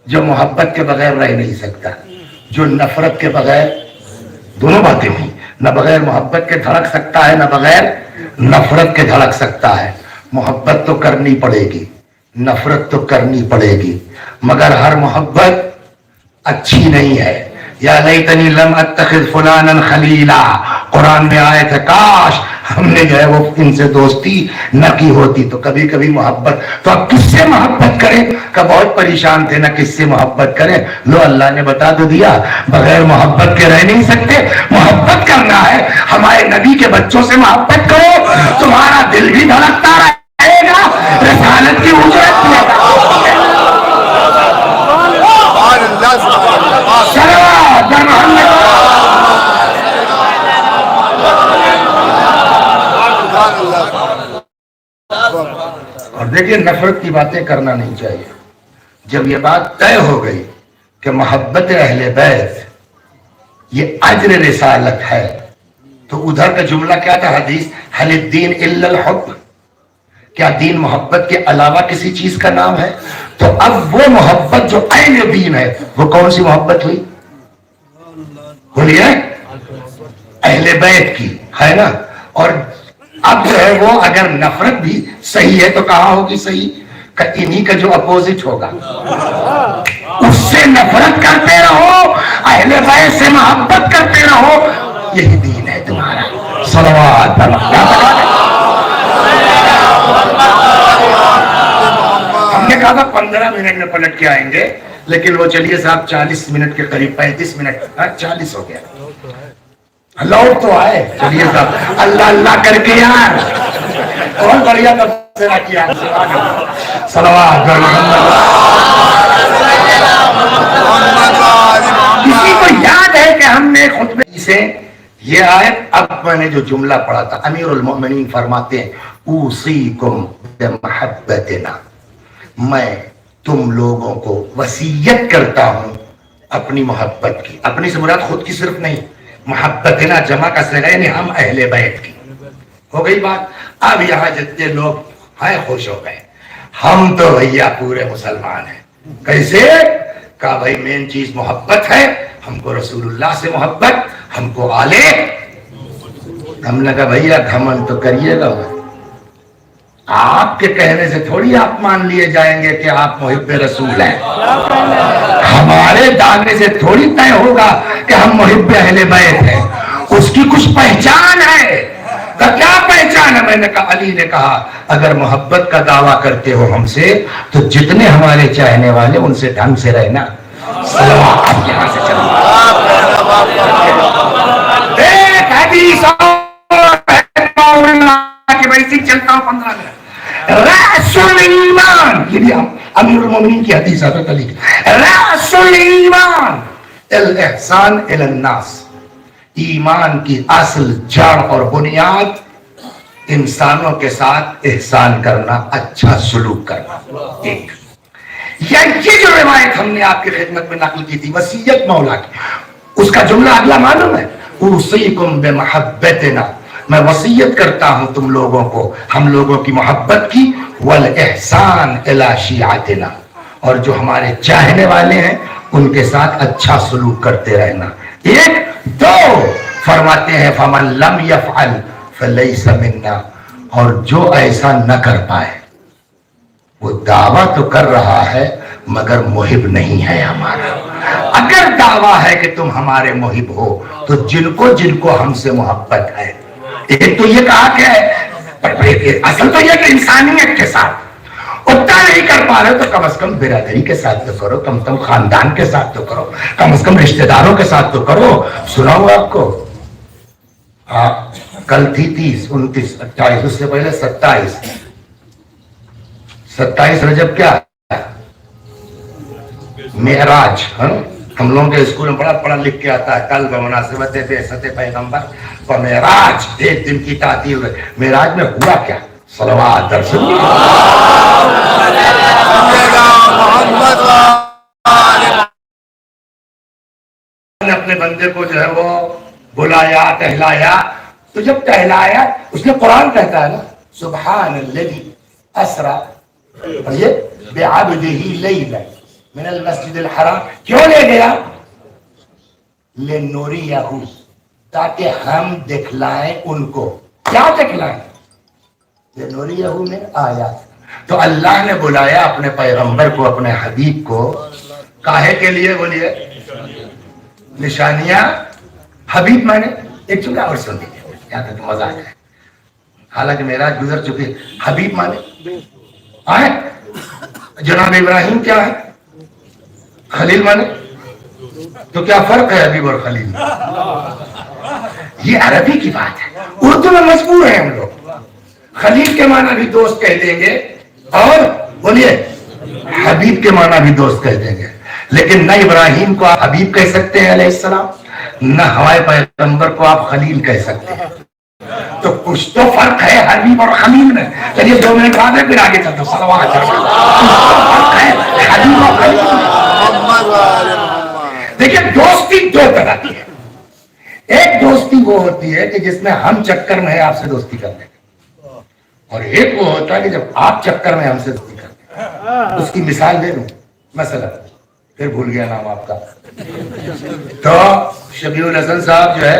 جو محبت کے بغیر رہ نہیں سکتا، جو نفرت کے بغیر، دونوں باتیں ہوئی، نہ بغیر محبت کے دھڑک سکتا ہے نہ بغیر نفرت کے دھڑک سکتا ہے۔ محبت تو کرنی پڑے گی، نفرت تو کرنی پڑے گی، مگر ہر محبت اچھی نہیں ہے۔ یا لیتنی لم اتخذ فلانا خلیلا، قرآن میں آئے تھے کاش ہم نے جو ہے وہ ان سے دوستی نہ کی ہوتی۔ تو کبھی کبھی محبت، تو اب کس سے محبت کریں؟ کہ بہت پریشان تھے نا کس سے محبت کریں، لو اللہ نے بتا تو دیا، بغیر محبت کے رہ نہیں سکتے۔ محبت کرنا ہے ہمارے نبی کے بچوں سے محبت کرو، تمہارا دل بھی دھڑکتا رہے گا، رسالت کی اجرت بھی ادا ہوگی۔ اور دیکھیے نفرت کی باتیں کرنا نہیں چاہیے۔ جب یہ بات طے ہو گئی کہ محبت اہل بیت یہ اجر رسالت ہے، تو ادھر کا جملہ کیا تھا حدیث؟ حل الدین الا الحب، کیا دین محبت کے علاوہ کسی چیز کا نام ہے؟ تو اب وہ محبت جو عین دین ہے وہ کون سی محبت ہوئی؟ بولیے، اہل بیت کی، ہے نا؟ اور اب جو ہے وہ اگر نفرت بھی صحیح ہے تو کہاں ہوگی صحیح؟ کہ انہی کا جو اپوزٹ ہوگا اس سے نفرت کرتے رہو، اہل بیت سے محبت کرتے رہو، یہی دین ہے تمہارا۔ صلوات اللہ۔ ہم نے کہا تھا 15 منٹ میں پلٹ کے آئیں گے، لیکن وہ چلیے صاحب 40 منٹ کے قریب، 35 منٹ 40 ہو گیا، لوٹ تو آئے۔ چلیے صاحب اللہ اللہ کر کے یار اور بڑھیا تبصرہ کیا۔ صلوات کسی کو یاد ہے کہ ہم نے خطبے سے یہ آیت، اب میں نے جو جملہ پڑھا تھا، امیر المؤمنین فرماتے ہیں اوصیکم بمحبتنا، میں تم لوگوں کو وصیت کرتا ہوں اپنی محبت کی۔ اپنی سے مراد خود کی صرف نہیں، محبتنا جمع کا صیغہ یعنی ہم اہل بیت کی۔ ہو گئی بات؟ اب یہاں جتنے لوگ ہیں خوش ہو گئے، ہم تو بھیا پورے مسلمان ہیں۔ کیسے؟ کہا بھائی مین چیز محبت ہے، ہم کو رسول اللہ سے محبت، ہم کو آلے۔ ہم نے کہا بھیا گھمنڈ تو کریے گا، آپ کے کہنے سے تھوڑی آپ مان لیے جائیں گے کہ آپ محب رسول ہیں، ہمارے دعوے سے تھوڑی طے ہوگا کہ ہم محب اہل بیت ہیں۔ اس کی کچھ پہچان ہے۔ تو کیا پہچان ہے؟ میں نے کہا، علی نے کہا اگر محبت کا دعویٰ کرتے ہو ہم سے تو جتنے ہمارے چاہنے والے ان سے ڈھنگ سے رہنا۔ صلوات یہاں سے چلو۔ ایک حدیث کہ ویسے ہی چلتا ہوں 15 منٹ۔ رأس الایمان، یہ بھی امیر المومنین کی حدیث حضرت علی کی، رأس الایمان الاحسان الی الناس، ایمان کی اصل جڑ اور بنیاد انسانوں کے ساتھ احسان کرنا، اچھا سلوک کرنا۔ ایک یہ جو روایت ہم نے آپ کی خدمت میں نقل کی تھی وصیت مولا کی، اس کا جملہ اگلا معلوم ہے، اوصیکم بمحبتنا، میں وصیت کرتا ہوں تم لوگوں کو ہم لوگوں کی محبت کی، والاحسان الی شیعتنا، اور جو ہمارے چاہنے والے ہیں ان کے ساتھ اچھا سلوک کرتے رہنا۔ ایک دو فرماتے ہیں فمن لم یفعل فلیس منا، اور جو ایسا نہ کر پائے وہ دعویٰ تو کر رہا ہے مگر محب نہیں ہے ہمارا۔ اگر دعویٰ ہے کہ تم ہمارے محب ہو تو جن کو ہم سے محبت ہے، ایک تو یہ کہا کہ اصل تو یہ کہ انسانیت کے ساتھ اتنا نہیں کر پا رہے تو کم از کم برادری کے ساتھ تو کرو، کم از کم خاندان کے ساتھ تو کرو، کم از کم رشتہ داروں کے ساتھ تو کرو۔ سناؤں آپ کو، کل تھی 30، 29، 28، اس سے پہلے 27 رجب کیا ہے؟ معراج۔ ہم لوگوں کے اسکول میں بڑا پڑھا لکھ کے آتا ہے، کل بمناسبت بعثت پیغمبر و معراج، ایک دن کی تعطیل۔ معراج میں ہوا کیا؟ صلوات رسول نے اپنے بندے کو جو ہے وہ بلایا، ٹہلایا، تو جب ٹہلایا اس نے قرآن کہتا ہے نا سبحان الذی اسرا بعبدہ لیلا من المسجد الحرام، کیوں لے گیا؟ لنوریہ، تاکہ ہم دکھلائیں ان کو۔ کیا دکھلائیں؟ لنوریہ میں آیات۔ تو اللہ نے بلایا اپنے پیغمبر کو، اپنے حبیب کو، کاہے کے لیے؟ بولیے نشانیاں۔ حبیب میں نے ایک جملہ اور سن دیجیے، یہاں تک مزہ آ جائے، حالانکہ معراج گزر چکے۔ حبیب مانے آئے، جناب ابراہیم کیا ہے؟ خلیل مانے، تو کیا فرق ہے حبیب اور خلیل میں؟ یہ عربی کی بات ہے، اردو میں مجبور ہیں ہم لوگ۔ خلیل کے معنی بھی دوست کہہ دیں گے اور بولیے حبیب کے معنی بھی دوست کہہ دیں گے، لیکن نہ ابراہیم کو آپ حبیب کہہ سکتے ہیں علیہ السلام، نہ ہمارے پیغمبر کو آپ خلیل کہہ سکتے ہیں۔ تو کچھ تو فرق ہے حبیب اور خلیل میں۔ چلیے 2 منٹ بعد میں پھر آگے چلتا ہوں۔ صلوات فرق ہے حبیب اور خلیل میں۔ دیکھیے دوستی 2 طرح کی ہے، ایک دوستی وہ ہوتی ہے کہ جس میں ہم چکر میں آپ سے دوستی کرتے ہیں، اور ایک وہ ہوتا ہے کہ جب آپ چکر میں ہم سے دوستی کرتے ہیں۔ اس کی مثال دے دوں، مثلا پھر بھول گیا نام آپ کا، تو شبیع الحسن صاحب جو ہے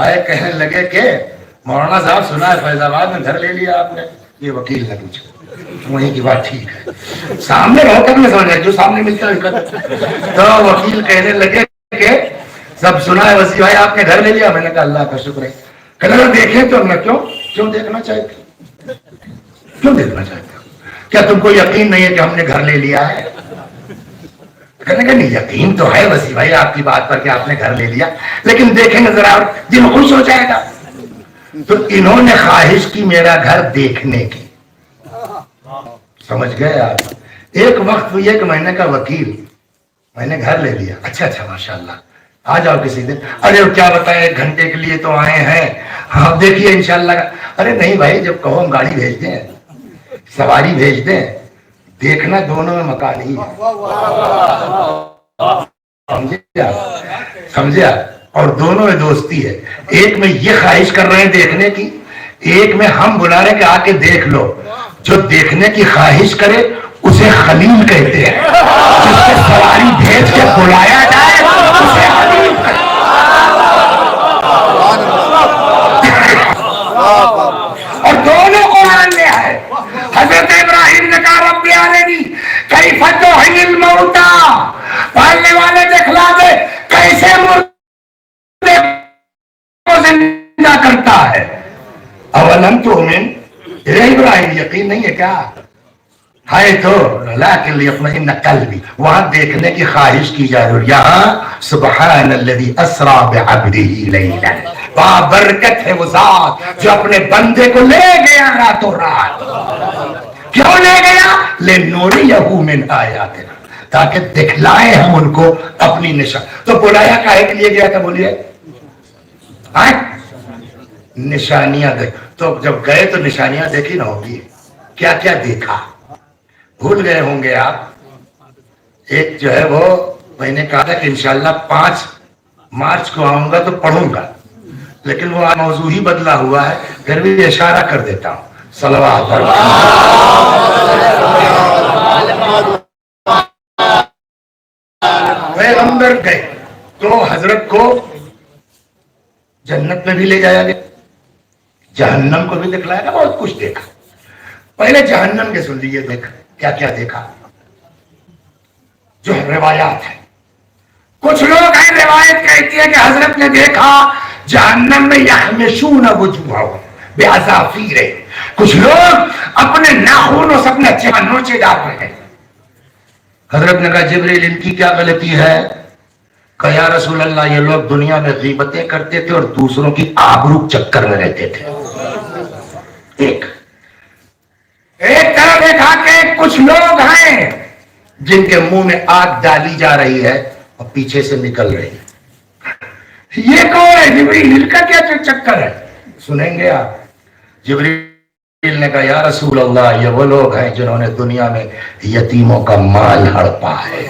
آئے، کہنے لگے کہ مولانا صاحب سنا ہے فیض آباد میں گھر لے لیا آپ نے، یہ وکیل نے پوچھا، وہیں کی بات ٹھیک ہے، سامنے رہو تب میں سمجھ جو سامنے ملتا ہے تو وکیل کہنے لگے کہ سب سنا ہے وسیع بھائی آپ نے گھر لے لیا؟ میں نے کہا اللہ کا شکر ہے۔ کہنے لگا دیکھیں تو میں کیوں دیکھنا چاہتے کیوں دیکھنا چاہتے ہو؟ کیا تم کو یقین نہیں ہے کہ ہم نے گھر لے لیا ہے؟ کہنے کا نہیں یقین تو ہے وسیع بھائی آپ کی بات پر کہ آپ نے گھر لے لیا، لیکن دیکھیں گے ذرا دل خوش ہو جائے گا۔ تو انہوں نے خواہش کی میرا گھر دیکھنے کی، سمجھ گئے آپ؟ ایک وقت ہوئی ہے کہ میں نے کہا وکیل میں نے گھر لے لیا، اچھا ماشاءاللہ آ جاؤ کسی دن۔ ارے کیا بتائیں 1 گھنٹے کے لیے تو آئے ہیں، ہاں دیکھیے انشاءاللہ۔ ارے نہیں بھائی جب کہو ہم گاڑی بھیج دیں، سواری بھیج دیں، دیکھنا دونوں میں مکان ہی ہے، سمجھے آپ؟ اور دونوں میں دوستی ہے، ایک میں یہ خواہش کر رہے ہیں دیکھنے کی، ایک میں ہم بلا رہے ہیں کہ آ کے دیکھ لو۔ جو دیکھنے کی خواہش کرے اسے خلیل کہتے ہیں، جس سے سواری بھیج کے بلایا جائے اسے خلیل کہتے ہیں۔ اور دونوں قرآن میں ہے۔ حضرت ابراہیم نے کہا رب ارنی کیف تحیی الموتی، پڑھنے والے دکھلا دے کیسے مردے کو زندہ کرتا ہے۔ اولم تؤمن، ابراہیم یقین نہیں ہے کیا؟ ہے تو لیکن لیطمئن قلبی، وہاں دیکھنے کی خواہش کی جا رہی ہے، یہاں سبحان الذی اسری بعبدہ لیلا، بابرکت ہے وہ ذات جو اپنے بندے کو لے گیا راتوں رات۔ کیوں لے گیا؟ لنوریہ من آیاتنا، تاکہ دکھلائیں ہم ان کو اپنی نشان۔ تو بلایا کاہے کے لیے گیا تھا بولیے؟ نشانیاں دیکھ، تو جب گئے تو نشانیاں دیکھی نہ ہوگی، کیا کیا دیکھا بھول گئے ہوں گے آپ۔ ایک جو ہے وہ میں نے کہا تھا کہ انشاءاللہ 5 مارچ کو آؤں گا تو پڑھوں گا، لیکن وہ موضوع ہی بدلا ہوا ہے، پھر بھی اشارہ کر دیتا ہوں۔ صلوات پیغمبر گئے تو حضرت کو جنت میں بھی لے جایا گیا، جہنم کو بھی دکھلایا گیا، بہت کچھ دیکھا۔ پہلے جہنم کے سن لیجیے، دیکھا کیا کیا دیکھا، جو روایات ہیں۔ کچھ لوگ ہیں روایت کہتی ہے کہ حضرت نے دیکھا جہنم میں یحمشون وجوہہم بعصافیر، کچھ لوگ اپنے ناخنوں سے اپنے چہرے نوچے جا رہے ہیں۔ حضرت نے کہا جبریل ان کی کیا غلطی ہے؟ کہ یا رسول اللہ یہ لوگ دنیا میں غیبتیں کرتے تھے اور دوسروں کی آبرو چکر میں رہتے تھے۔ ایک طرف دیکھا کہ کچھ لوگ ہیں جن کے منہ میں آگ ڈالی جا رہی ہے اور پیچھے سے نکل رہی ہے۔ یہ کون ہے؟ جبریل کا کیا چکر ہے؟ سنیں گے آپ۔ جبریل نے کہا یا رسول اللہ یہ وہ لوگ ہیں جنہوں نے دنیا میں یتیموں کا مال ہڑپا ہے۔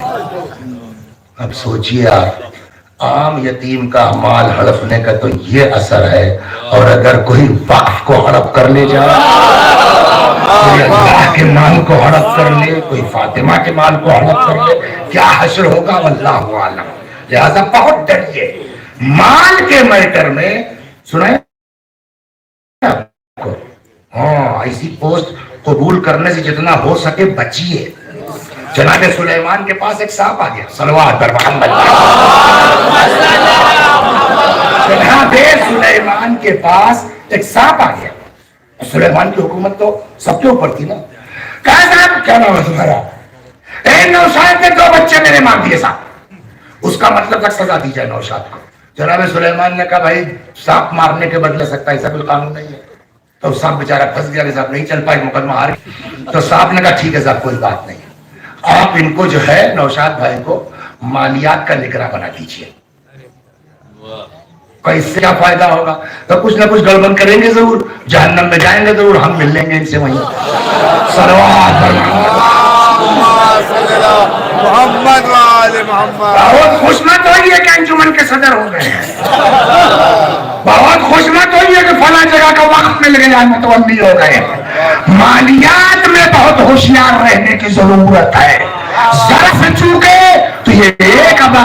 اب سوچئے آپ، عام یتیم کا مال ہڑپنے کا تو یہ اثر ہے، اور اگر کوئی وقف کو ہڑپ کر لے جائے، کوئی اللہ کے مال کو ہڑپ کر لے، کوئی فاطمہ کے مال کو ہڑپ کر لے، کیا حشر ہوگا واللہ عالم۔ لہذا بہت ڈریے مال کے میٹر میں۔ سنائیں ہاں، ایسی پوسٹ قبول کرنے سے جتنا ہو سکے بچیے۔ جناب سلیمان کے پاس ایک سانپ آ گیا، صلوات بر محمد۔ جناب سلیمان کے پاس ایک سانپ آ گیا، سلیمان کی حکومت تو سب کے اوپر تھی نا۔ کہا صاحب کیا نام ہے تمہارا؟ نوشاد نے 2 بچے میرے مار دیے صاحب، اس کا مطلب تک سزا دی جائے نوشاد کو۔ جناب سلیمان نے کہا بھائی سانپ مارنے کے بدلے سکتا ایسا کوئی قانون نہیں ہے۔ تو سانپ بیچارہ پھنس گیا کہ صاحب نہیں چل پائے، مقدمہ ہار گیا۔ تو سانپ نے کہا ٹھیک ہے صاحب کوئی بات نہیں، آپ ان کو جو ہے نوشاد بھائی کو مالیات کا نگراں بنا دیجیے۔ اس سے کیا فائدہ ہوگا؟ تو کچھ نہ کچھ گڑبڑ کریں گے ضرور، جہنم میں جائیں گے ضرور، ہم مل لیں گے ان سے وہیں۔ صلوات محمد وآل محمد۔ بہت خوشمت ہوئی ہے کہ انجمن کے صدر ہو گئے ہیں، بہت خوشمت ہوئی ہے کہ فلاں جگہ کا وقت مل گیا، متولی ہو گئے۔ مالیات میں بہت ہوشیار رہنے کی ضرورت ہے، ذرا سے چوکے تو یہ ایک ابا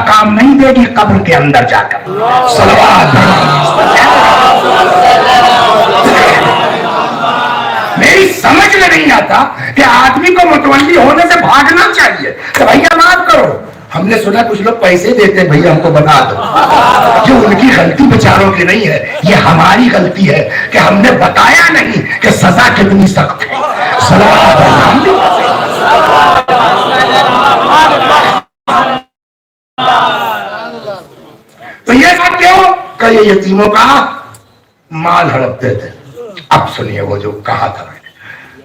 کام نہیں دے گی قبر کے اندر جا کر۔ صلوات میری سمجھ میں نہیں آتا کہ آدمی کو متولی ہونے سے بھاگنا چاہیے کہ بھیا معاف کرو. ہم نے سنا کچھ لوگ پیسے دیتے ہیں بھیا ہم کو بنا دو. یہ ان کی غلطی بیچاروں کی نہیں ہے, یہ ہماری غلطی ہے کہ ہم نے بتایا نہیں کہ سزا کتنی سخت ہے. تو یہ سب کیوں کہ یہ یتیموں کا مال ہڑپتے تھے. اب سنیے وہ جو کہا تھا میں نے,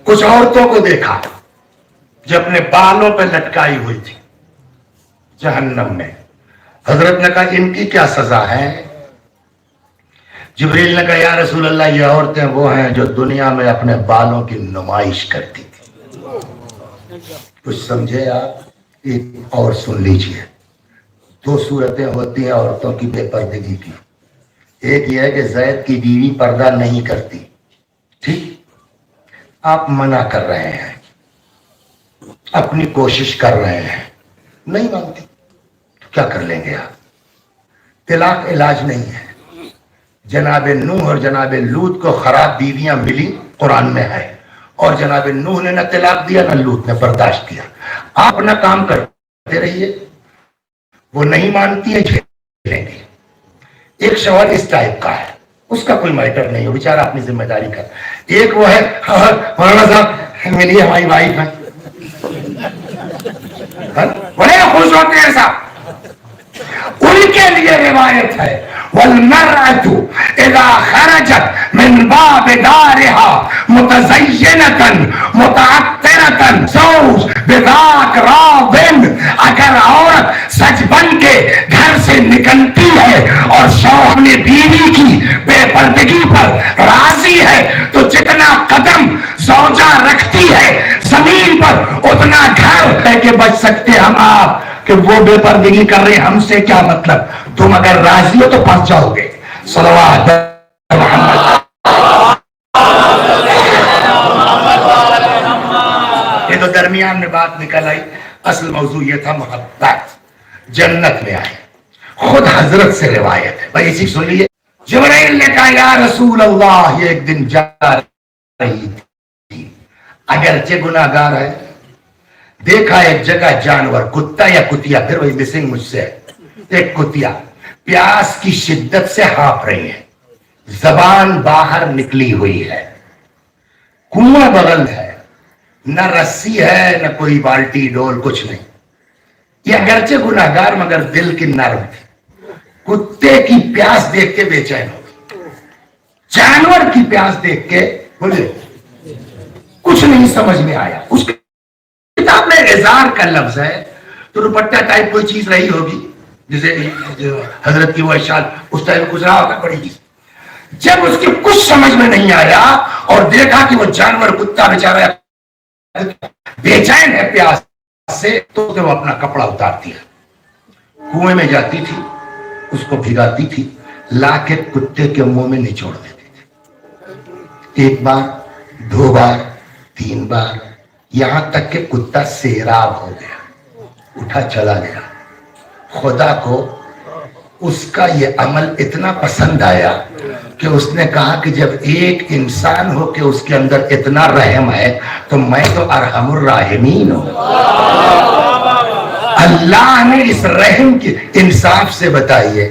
کچھ عورتوں کو دیکھا جو اپنے بالوں پہ لٹکائی ہوئی تھی جہنم میں. حضرت نے کہا ان کی کیا سزا ہے؟ جبریل نے کہا یا رسول اللہ یہ عورتیں وہ ہیں جو دنیا میں اپنے بالوں کی نمائش کرتی تھی. کچھ سمجھے آپ؟ ایک اور سن لیجئے. دو صورتیں ہوتی ہیں عورتوں کی بے پردگی کی. ایک یہ ہے کہ زید کی بیوی پردہ نہیں کرتی, ٹھیک, آپ منع کر رہے ہیں, اپنی کوشش کر رہے ہیں, نہیں مانتی, کیا کر لیں گے آپ؟ طلاق علاج نہیں ہے. جناب نوح اور جناب لوط کو خراب بیویاں ملی, قرآن میں ہے, اور جناب نوح نے نہ طلاق دیا نہ لوط نے برداشت کیا. آپ اپنا کام کرتے رہیے, وہ نہیں مانتی ہے جھیلیں گے. ایک شوہر اس ٹائپ کا ہے, اس کا کوئی میٹر نہیں ہو, بیچارہ اپنی ذمہ داری کر. ایک وہ ہے مولانا صاحب ملیے ہماری وائف ہے, بڑے خوش ہوتے ہیں صاحب. ان کے لیے روایت ہے وَالْمَرْأَةُ إِذَا خَرَجَتْ مِنْ بَابِ دَارِهَا مُتَزَيِّنَةً مُتَعَطِّرَةً زَوْجٌ بِذَاكَ رَاضٍ. اگر عورت سج بن کے گھر سے نکلتی ہے اور شوہر اپنی بیوی کی بے پردگی پر راضی ہے تو جتنا قدم زوجہ رکھتی ہے زمین پر اتنا گھر ہے کہ بچ سکتے ہم آپ کہ وہ بے پردگی کر رہے, ہم سے کیا مطلب. تم اگر راضی ہو تو پھنس جاؤ گے. صلوات محمد. یہ تو درمیان میں بات نکل آئی, اصل موضوع یہ تھا محبت. جنت میں آئے, خود حضرت سے روایت ہے بھائی, اسی سن لیے. جبرائیل نے کہا یا رسول اللہ, یہ ایک دن جا رہی تھی, اگرچہ گناہگار ہے, دیکھا ایک جگہ جانور, کتا یا کتیا, پھر وہی مسنگ مجھ سے, ایک کتیا پیاس کی شدت سے ہانپ رہی ہے, زبان باہر نکلی ہوئی ہے, کنواں بغل ہے, نہ رسی ہے نہ کوئی بالٹی ڈول, کچھ نہیں. یہ اگرچہ گناہگار مگر دل کی نرم تھی. کتے کی پیاس دیکھ کے بے چین ہو, جانور کی پیاس دیکھ کے بولے کچھ نہیں سمجھ میں آیا. اس کتاب میں اظہار کا لفظ ہے تو دوپٹہ ٹائپ کوئی چیز رہی ہوگی, جسے حضرت کی وہ اشارہ اس ٹائپ کچھ رہا ہوگا بڑی چیز. جب اس کی کچھ سمجھ میں نہیں آیا اور دیکھا کہ وہ جانور کتا بیچارہ بے چین ہے پیاس سے, تو وہ اپنا کپڑا اتارتی ہے, کنویں میں جاتی تھی, اس کو بھگاتی تھی, لا کے کتے کے منہ میں نچوڑ دیتی تھی. ایک بار, دو بار, تین بار, یہاں تک کہ کتا سیراب ہو گیا, اٹھا چلا گیا. خدا کو اس کا یہ عمل اتنا پسند آیا کہ اس نے کہا کہ جب ایک انسان ہو کہ اس کے اندر اتنا رحم ہے تو میں تو ارحم الراحمین ہوں. اللہ نے اس رحم کی انصاف سے بتائیے,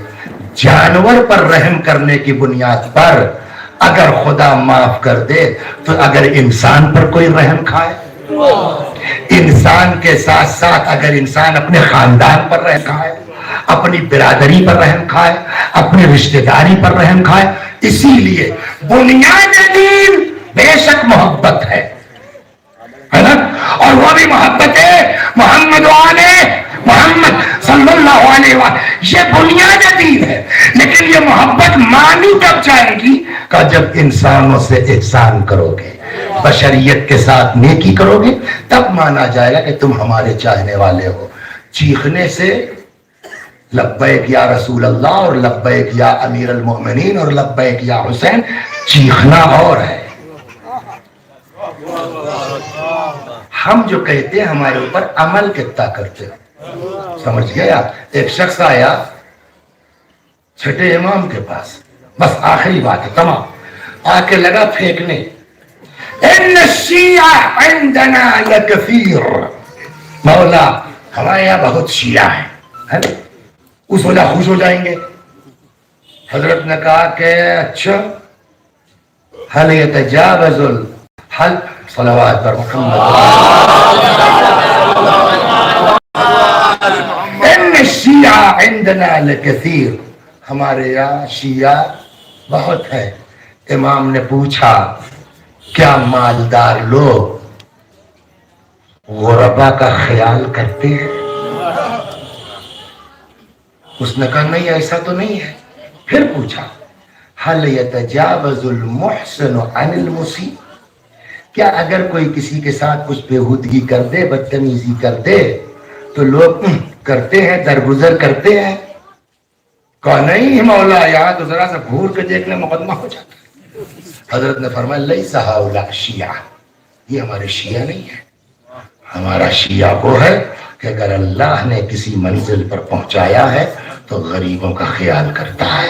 جانور پر رحم کرنے کی بنیاد پر اگر خدا معاف کر دے تو اگر انسان پر کوئی رحم کھائے, انسان کے ساتھ ساتھ اگر انسان اپنے خاندان پر رحم کھائے, اپنی برادری پر رحم کھائے, اپنی رشتہ داری پر رحم کھائے. اسی لیے بنیاد دین بے شک محبت ہے نا, اور وہ بھی محبت ہے محمد محمد صلی اللہ علیہ وسلم, یہ بنیاد دین ہے. لیکن یہ محبت مانی کب جائے گی کہ جب انسانوں سے احسان کرو گے, بشریت کے ساتھ نیکی کرو گے, تب مانا جائے گا کہ تم ہمارے چاہنے والے ہو. چیخنے سے لبیک یا رسول اللہ اور لبیک یا امیر المؤمنین اور لبیک یا حسین, چیخنا اور ہے. ہم جو کہتے ہیں ہمارے اوپر عمل کتنا کرتے ہیں, سمجھ گیا. ایک شخص آیا چھٹے امام کے پاس, بس آخری بات ہے تمام, آ کے لگا پھینکنے, ان الشیعہ عندنا لکثیر، مولا ہمارے یہاں بہت شیعہ ہیں. اس وجہ خوش ہو جائیں گے. حضرت نے کہا کہ اچھا حل یتجاوز الحل صلوات پر محمد ان الشیعہ عندنا لکثیر، ہمارے یہاں شیعہ بہت ہے. امام نے پوچھا کیا مالدار لوگ غربا کا خیال کرتے ہیں؟ اس نے کہا نہیں ایسا تو نہیں ہے. پھر پوچھا حل یتجاوز المحسن عن المسیء، کیا اگر کوئی کسی کے ساتھ کچھ بےہودگی کر دے، بدتمیزی کر دے تو لوگ کرتے ہیں، درگزر کرتے ہیں؟ کہا نہیں مولا یہاں تو ذرا سا گھور کے دیکھ لیں مقدمہ ہو جاتا ہے. حضرت نے فرمایا لیس ہؤلاء شیعہ، یہ ہمارے شیعہ نہیں ہے. ہمارا شیعہ وہ ہے کہ اگر اللہ نے کسی منزل پر پہنچایا ہے تو غریبوں کا خیال کرتا ہے.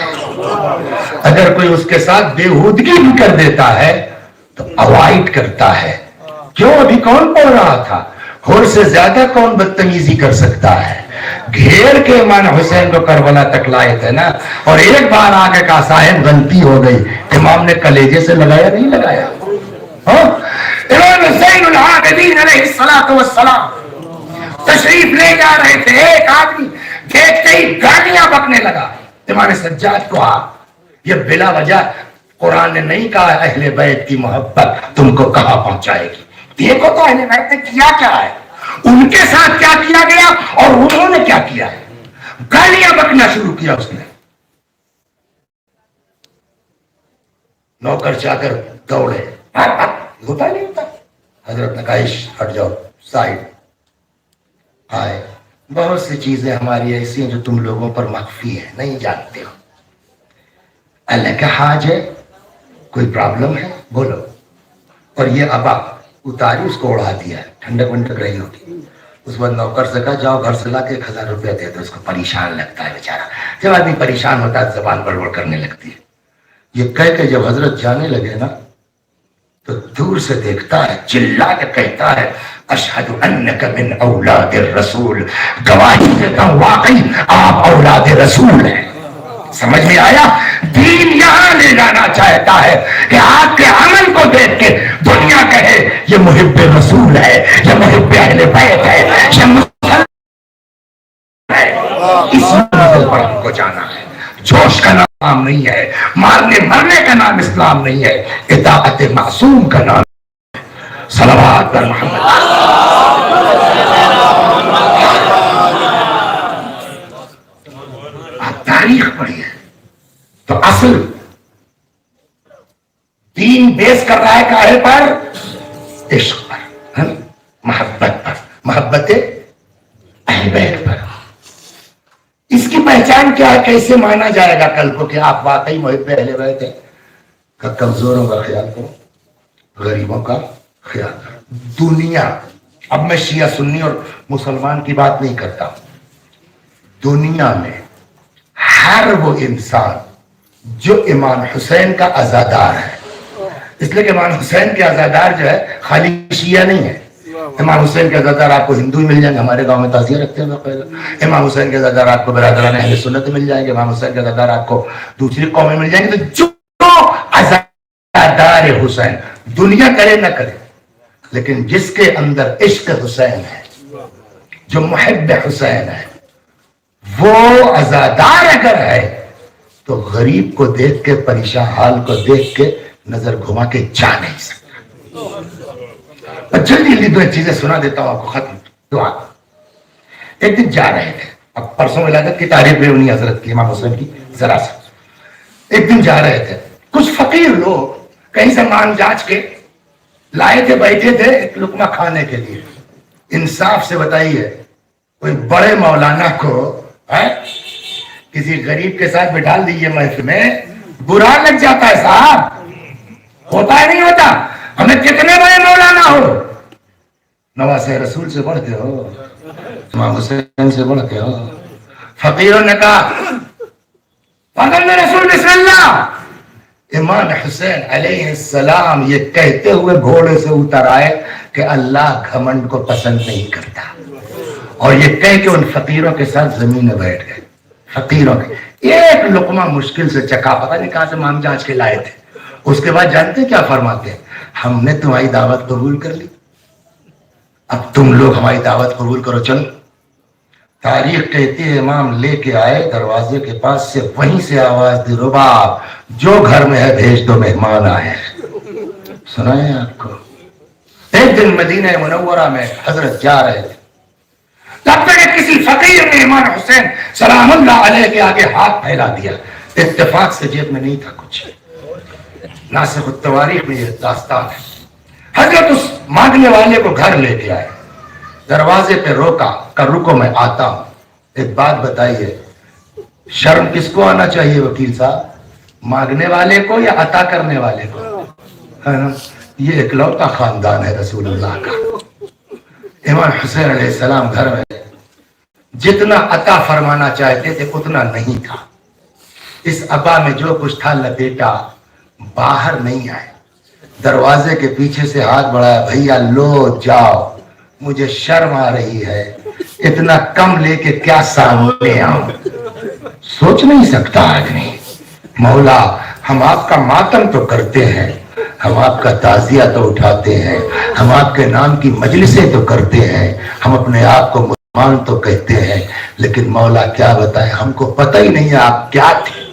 اگر کوئی اس کے ساتھ بےہودگی بھی کر دیتا ہے تو اوائڈ کرتا ہے. کیوں؟ ابھی کون پڑھ رہا تھا اور سے زیادہ کون بدتمیزی کر سکتا ہے؟ گھیر کے امام حسین کو کربلا تک لائے تھے نا، اور ایک بار آگے کا صاحب غلطی ہو گئی، امام نے کلیجے سے لگایا نہیں لگایا؟ امام حسین العابدین علیہ الصلوۃ والسلام تشریف لے جا رہے تھے، ایک آدمی دیکھتے ہی گالیاں بکنے لگا. امام سجاد کو یہ بلا وجہ قرآن نے نہیں کہا اہل بیت کی محبت تم کو کہاں پہنچائے گی. دیکھو تو اہل بیت نے کیا کیا ہے، ان کے ساتھ کیا کیا گیا اور انہوں نے کیا کیا ہے. گالیاں بکنا شروع کیا اس نے. نوکر چاکر دوڑے، ہوتا نہیں ہوتا. حضرت نے کہا ہٹ جاؤ سائڈ. آئے بہت سی چیزیں ہماری ایسی ہیں جو تم لوگوں پر مخفی ہیں، نہیں جانتے ہو. اللہ کا حاج ہے، کوئی پرابلم ہے بولو. اور یہ ابا اتاری اس کو اڑا دیا ہے، ٹھنڈک ونڈک رہی ہوگی. اس بعد نوکر سے کہا جاؤ گھر سے لا کے 1000 روپیہ دے دو. اس کو پریشان لگتا ہے بیچارہ، جب آدمی پریشان ہوتا ہے زبان بڑبڑ کرنے لگتی ہے. یہ کہہ کے جب حضرت جانے لگے نا تو دور سے دیکھتا ہے، چلا کے کہتا ہے اشہد انک من اولاد الرسول، گواہی دیتا ہوں واقعی آپ اولاد رسول ہیں. سمجھ میں آیا؟ دین یہاں لے جانا چاہتا ہے کہ آپ کے عمل کو دیکھ کے دنیا کہے یہ محب رسول ہے، یہ محب اہل بیت ہے، یہ مسلم ہے. اس منزل پر ہم کو جانا ہے. جوش کا نام نہیں ہے، مارنے مرنے کا نام اسلام نہیں ہے، اطاعت معصوم کا نام. صلوات پر محمد. آپ تاریخ پڑھیے تو اصل دین بیس کر رہا ہے کاہے پر؟ عشق پر، محبت پر، محبت اہل بیت پر. اس کی پہچان کیا ہے؟ کیسے مانا جائے گا کل کو کہ آپ واقعی محب اہل بیت ہیں؟ کمزوروں کا خیال کرو، غریبوں کا خیال کرو. دنیا، اب میں شیعہ سنی اور مسلمان کی بات نہیں کرتا، دنیا میں ہر وہ انسان جو امام حسین کا عزادار ہے، اس لیے کہ امام حسین کے عزادار جو ہے خالی شیعہ نہیں ہے. امام حسین کے عزادار آپ کو ہندو ہی مل جائیں گے، ہمارے گاؤں میں تعزیہ رکھتے ہیں. امام حسین کے عزادار آپ کو برادران اہل سنت مل جائیں گے، امام حسین کے عزادار آپ کو دوسری قومیں مل جائیں گے. تو جو عزادار حسین دنیا کرے نہ کرے، لیکن جس کے اندر عشق حسین ہے، جو محب حسین ہے، وہ عزادار اگر ہے تو غریب کو دیکھ کے، پریشان حال کو دیکھ کے نظر گھما کے جا نہیں سکتا. جلدی جلدی دو چیزیں سنا دیتا ہوں آپ کو، ختم دعا. ایک دن جا رہے تھے، اب پرسوں ولادت کی تاریخ بھی انہیں حضرت کی امام حسین کی ذرا سا. ایک دن جا رہے تھے، کچھ فقیر لوگ کہیں سے مانگ جانچ کے لائے تھے، بیٹھے تھے ایک لقمہ کھانے کے لیے. انصاف سے بتائیے کوئی بڑے مولانا کو کسی غریب کے ساتھ بٹھا دیجیے محفل میں، برا لگ جاتا ہے صاحب. ہوتا ہے نہیں ہوتا؟ ہمیں کتنے بڑے مولانا ہو، نواز رسول سے بڑھ کے ہو، امام حسین سے بڑھ کے ہو. فقیروں نے کہا فضل میں رسول بسم اللہ، امام حسین علیہ السلام یہ کہتے ہوئے گھوڑے سے اتر آئے کہ اللہ گھمنڈ کو پسند نہیں کرتا، اور یہ کہہ کے ان فقیروں کے ساتھ زمین میں بیٹھ گئے. فقیروں کے ایک لقمہ مشکل سے چکا، پتہ نہیں کہاں سے مام جانچ کے لائے تھے. اس کے بعد جانتے کیا فرماتے ہیں؟ ہم نے تمہاری دعوت قبول کر لی، اب تم لوگ ہماری دعوت قبول کرو، چلو. تاریخ کہتی ہے امام لے کے آئے دروازے کے پاس سے، وہیں سے آواز دی، رباب جو گھر میں ہے بھیج دو، مہمان آئے ہیں. سنا ہے آپ کو؟ ایک دن مدینہ منورہ میں حضرت جا رہے تھے، تب تک کسی فقیر نے امام حسین سلام اللہ علیہ کے آگے ہاتھ پھیلا دیا. اتفاق سے جیب میں نہیں تھا کچھ. ناسخ التواریخ میں یہ داستان ہے. حضرت اس مانگنے والے کو گھر لے کے آئے، دروازے پہ روکا کہ رکو میں آتا ہوں. ایک بات بتائیے، شرم کس کو آنا چاہیے وکیل صاحب؟ مانگنے والے کو یا عطا کرنے والے کو؟ ہے نا؟ یہ اکلوتا خاندان ہے رسول اللہ کا. امام حسین علیہ السلام گھر میں جتنا عطا فرمانا چاہتے تھے اتنا نہیں تھا. اس ابا میں جو کچھ تھا لپیٹا، باہر نہیں آئے. دروازے کے پیچھے سے ہاتھ بڑھایا، بھیا لو جاؤ، مجھے شرم آ رہی ہے، اتنا کم لے کے کیا سامنے آؤں. سوچ نہیں سکتا آدمی. مولا ہم آپ کا ماتم تو کرتے ہیں، ہم آپ کا تعزیہ تو اٹھاتے ہیں، ہم آپ کے نام کی مجلسیں تو کرتے ہیں، ہم اپنے آپ کو مسلمان تو کہتے ہیں، لیکن مولا کیا بتائیں، ہم کو پتہ ہی نہیں ہے آپ کیا تھے.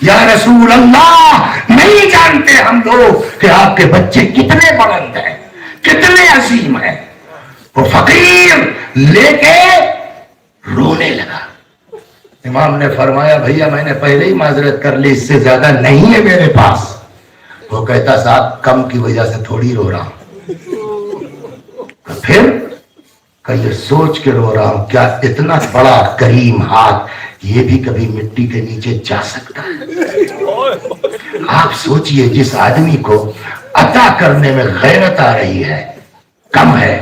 یا رسول اللہ نہیں جانتے ہم لوگ کہ آپ کے بچے کتنے بلند ہیں، کتنے عظیم ہیں. وہ فقیر لے کے رونے لگا. امام نے فرمایا بھیا میں نے پہلے ہی معذرت کر لی، اس سے زیادہ نہیں ہے میرے پاس. وہ کہتا صاحب کم کی وجہ سے تھوڑی رو رہا ہوں. پھر کہ یہ سوچ کے رو رہا ہوں کیا اتنا بڑا کریم ہاتھ یہ بھی کبھی مٹی کے نیچے جا سکتا ہے؟ آپ سوچئے جس آدمی کو عطا کرنے میں غیرت آ رہی ہے کم ہے.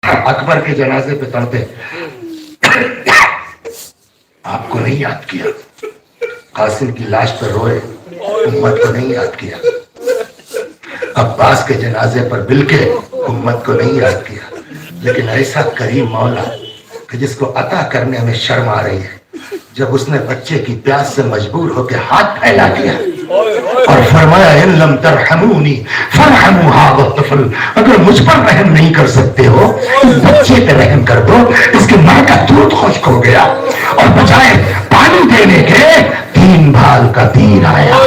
اکبر کے جنازے پہ تڑپے، آپ کو نہیں یاد کیا. قاسم کی لاش پر روئے، امت کو نہیں یاد کیا. عباس کے جنازے پر بلکے، امت کو نہیں یاد کیا. لیکن ایسا کریم مولا کہ جس کو عطا کرنے میں شرم آ رہی ہے، جب اس نے بچے کی پیاس سے مجبور ہو کے ہاتھ پھیلا دیا اور فرمایا ان لم ترحمونی فرحموا هذا الطفل، اگر مجھ پر رحم نہیں کر سکتے ہو اس بچے پہ رحم کر دو. اس کی ماں کا دودھ خشک ہو گیا اور بجائے پانی دینے کے 3 بھال کا تیر آیا.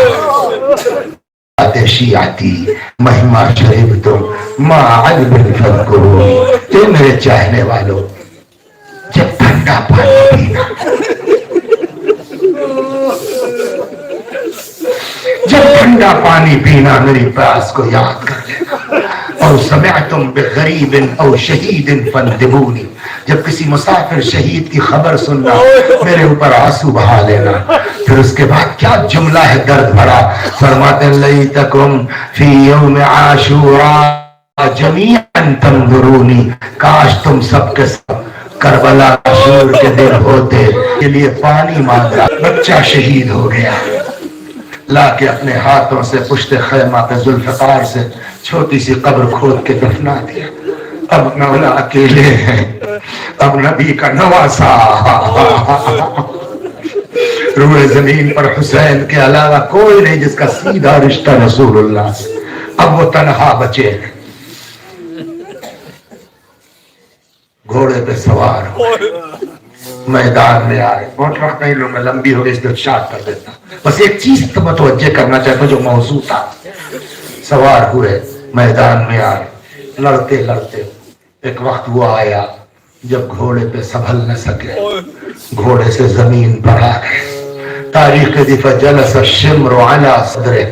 شیعتی مہما شربتم ما عذب فذکرونی. اے میرے چاہنے والوں، جب ٹھنڈا پانی پینا، جب ٹھنڈا پانی پینا میری پیاس کو یاد کر لینا. اور سمعتم بغریب او شہید فانتبونی، جب کسی مسافر شہید کی خبر سننا میرے اوپر آنسو بہا لینا. پھر اس کے بعد کیا جملہ ہے درد بھرا، فرماتے لیتکم فی یوم عاشوراء جمیعا تنظرونی، کاش تم سب کے سب کربلا عاشور کے دن ہوتے. کے لیے پانی مانگا، بچہ شہید ہو گیا، لا کے اپنے ہاتھوں سے پشت خیمہ پہ ذوالفقار سے چھوٹی سی قبر کھود کے دفنا دیا. اب مولا اکیلے ہیں، اب نبی کا نواسا. روئے زمین پر حسین کے علاوہ کوئی نہیں جس کا سیدھا رشتہ رسول اللہ سے. اب وہ تنہا بچے ہیں. گھوڑے پہ سوار ہوئے، میدان میں آئے. بہت وقت نہیں لوں گا، لمبی ہو گئی اس لیے شارٹ کر دیتا. بس ایک چیز تو متوجہ کرنا چاہتا ہوں جو موضوع تھا. سوار ہوئے، میدان میں آئے، لڑتے لڑتے ایک وقت وہ آیا جب گھوڑے پہ سنبھل نہ سکے، گھوڑے سے زمین پر آ گئے. تاریخ دی فجلس الشمر علی صدرہ،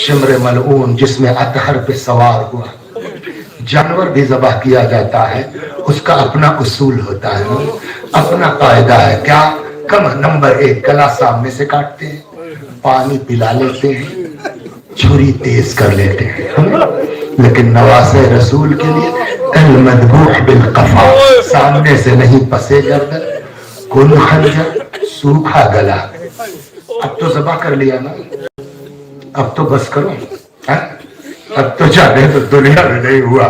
شمر ملعون جس میں اطہر پہ سوار ہوا. جانور بھی ذبح کیا جاتا ہے، اس کا اپنا اصول ہوتا ہے، اپنا قاعدہ ہے. کیا؟ کم نمبر 1 گلا سامنے سے کاٹتے ہیں، پانی پلا لیتے ہیں، چھری تیز کر لیتے ہیں. لیکن نواسے رسول کے لیے المذبوح بالقفا، سامنے سے نہیں، پسے گردن، کن خنجر، سوکھا گلا. اب تو ذبح کر لیا نا, اب تو بس کرو, اب تو جانے تو دنیا میں نہیں ہوا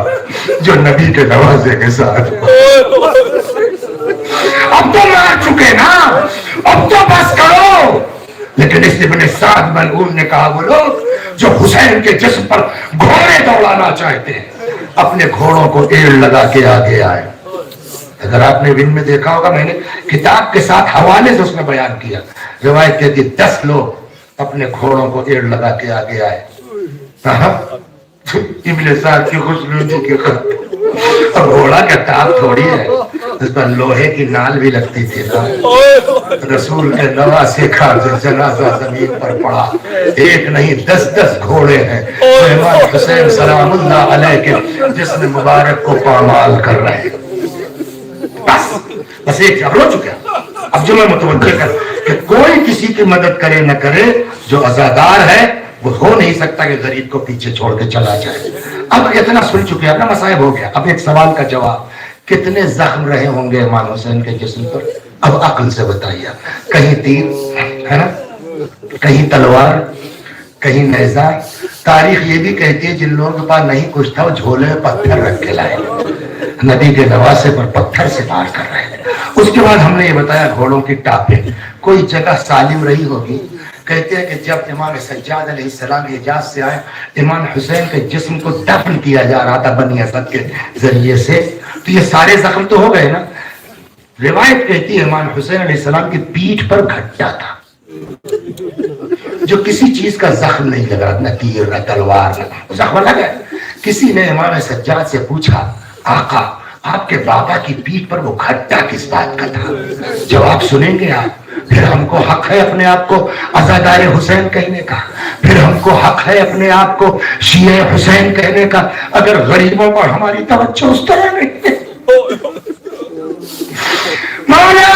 جو نبی کے نوازے کے ساتھ, اب تو مار چکے نا, اب تو بس کرو. لیکن اس ابن سعد ملعون نے کہا وہ لوگ جو حسین کے جسم پر گھوڑے دوڑانا چاہتے ہیں اپنے گھوڑوں کو ایڑ لگا کے آگے آئے. اگر آپ نے ون میں دیکھا ہوگا, میں نے کتاب کے ساتھ حوالے سے اس میں بیان کیا, روایت کہتی 10 لوگ اپنے گھوڑوں کو ایڑ لگا کے آگے آئے. ابن سعد کی خوشنودی کی خط, اور گھوڑا کا ٹاپ تھوڑی ہے, اس پر لوہے کی نال بھی لگتی تھی نا. رسول کے نواسے کا جنازہ زمین پر پڑا, ایک نہیں 10 گھوڑے ہیں امام حسین سلام اللہ علیہ کے جسم مبارک کو پامال کر رہے ہیں. بس ایک اب ہو چکا. اب جو میں متوجہ کر کہ کوئی کسی کی مدد کرے نہ کرے, جو عزادار ہے وہ ہو نہیں سکتا کہ غریب کو پیچھے چھوڑ کے چلا جائے. اب اتنا سن چکے ہیں, اپنا مصائب ہو گیا. اب ایک سوال کا جواب, کتنے زخم رہے ہوں گے امام حسین کے جسم پر؟ اب عقل سے بتائیے. کہیں تیر ہے نا, کہیں تلوار, کہیں نیزہ. تاریخ یہ بھی کہتی ہے جن لوگوں کے پاس نہیں کچھ تھا وہ جھولے میں پتھر رکھ کے لائے, نبی کے نواسے پر پتھر سے وار کر رہے ہیں. اس کے بعد ہم نے یہ بتایا گھوڑوں کی ٹاپیں. کوئی جگہ سالم رہی ہوگی. کہتے ہیں کہ جب امام سجاد علیہ السلام حجاز سے آئے, امام حسین کے جسم کو دفن کیا جا رہا تھا بنی اسد کے ذریعے سے, تو یہ سارے زخم تو ہو گئے نا. روایت کہتی ہے امام حسین علیہ السلام کی پیٹھ پر گھٹا تھا جو کسی چیز کا زخم نہیں لگ رہا, نہ تیر نہ تلوار نہ زخم لگا. کسی نے امام سجاد سے پوچھا, آقا آپ کے بابا کی پیٹھ پر وہ گھٹا کس بات کا تھا؟ جواب سنیں گے آپ. پھر ہم کو حق ہے اپنے آپ کو عزادار حسین کہنے کا, پھر ہم کو حق ہے اپنے آپ کو شیعہ حسین کہنے کا, اگر غریبوں پر ہماری توجہ اس طرح نہیں ہے. مولا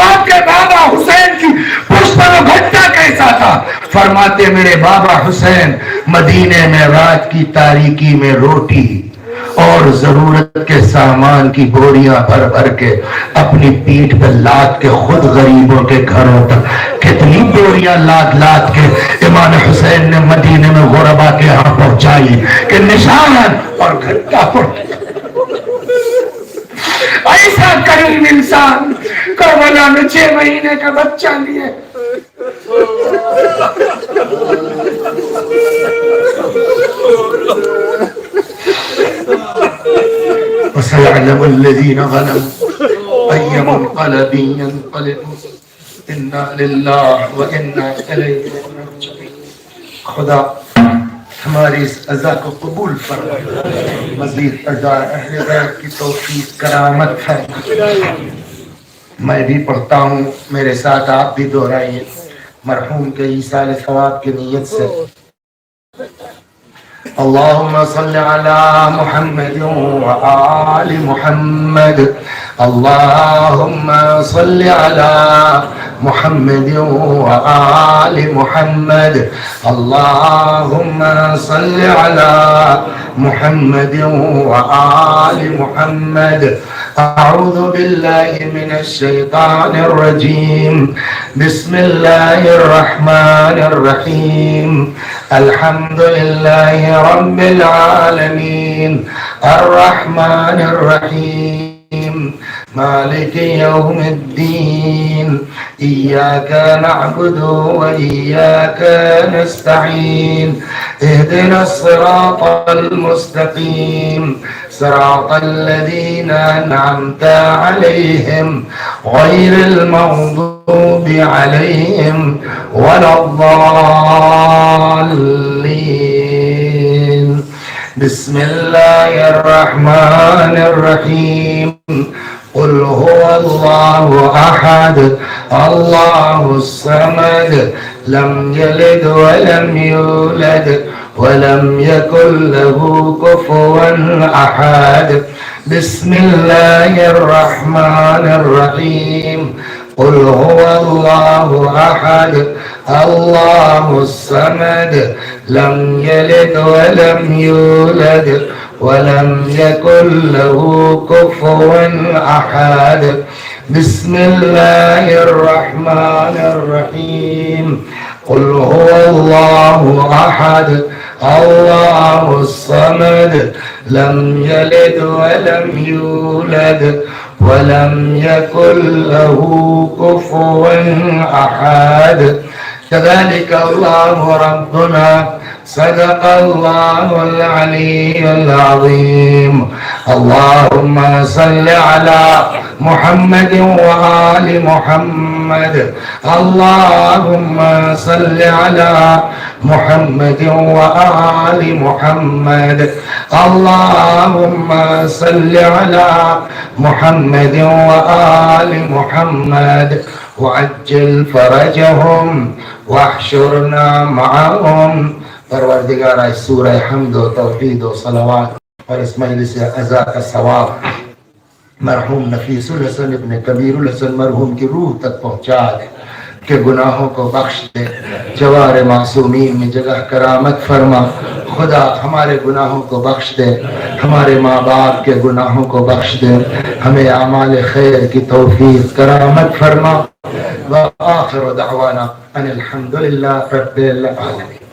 آپ کے بابا حسین کی پشت پر وہ گھٹا کیسا تھا؟ فرماتے میرے بابا حسین مدینے میں رات کی تاریکی میں روٹی اور ضرورت کے سامان کی بوریاں بھر بھر کے اپنی پیٹھ پہ لاد کے خود غریبوں کے گھروں تک کتنی بوریاں لاد کے امام حسین نے مدینے میں غربا کے یہاں پہنچائی کہ نشان اور گھٹا پڑ. ایسا کریم انسان کربلا میں 6 مہینے کا بچہ لیے وسيعلم الذين ظلموا أي منقلب ينقلبون إنا لله وإنا إليه راجعون. خدا ہماری اس عزا کو قبول فرما, مزید عزا اہل بیت کی توفیق کرامت فرما. میں بھی پڑھتا ہوں, میرے ساتھ آپ بھی دہرائیے مرحوم کے ایصال ثواب کی نیت سے. اللهم صل على محمد وآل محمد. اللهم صل على محمد وآل محمد. اللهم صل على محمد وآل محمد. أعوذ بالله من الشيطان الرجيم. بسم الله الرحمن الرحيم. الحمد لله رب العالمين الرحمن الرحيم مالك يوم الدين. إياك نعبد وإياك نستعين. اهدنا الصراط المستقيم صراط الذين أنعمت عليهم غير المغضوب عليهم ولا الضالين. بسم الله الرحمن الرحيم. قل هو الله أحد الله الصمد لم يلد ولم يولد ولم يكن له كفوا أحد. بسم الله الرحمن الرحيم. قل هو الله أحد الله الصمد لم يلد ولم يولد ولم يكن له كفوا أحد. بسم الله الرحمن الرحيم قل هو الله أحد الله الصمد لم يلد ولم يولد ولم يكن له كفوا أحد كذلك الله ربنا صدق الله العلي العظيم اللهم صل على محمد وآل محمد اللهم صل على محمد وآل محمد اللهم صل على محمد وآل محمد وعجل فرجهم واحشرنا معهم پروردگار سورہ حمد و توحید و صلوات اور اس مجلس عزا کا ثواب مرحوم نفیس الحسن ابن کبیر الحسن مرحوم کی روح تک پہنچا دے کہ گناہوں کو بخش دے جوار معصومین میں جگہ کرامت فرما خدا ہمارے گناہوں کو بخش دے ہمارے ماں باپ کے گناہوں کو بخش دے ہمیں اعمال خیر کی توفیق کرامت فرما وآخر دعوانا ان الحمد للہ رب العالمین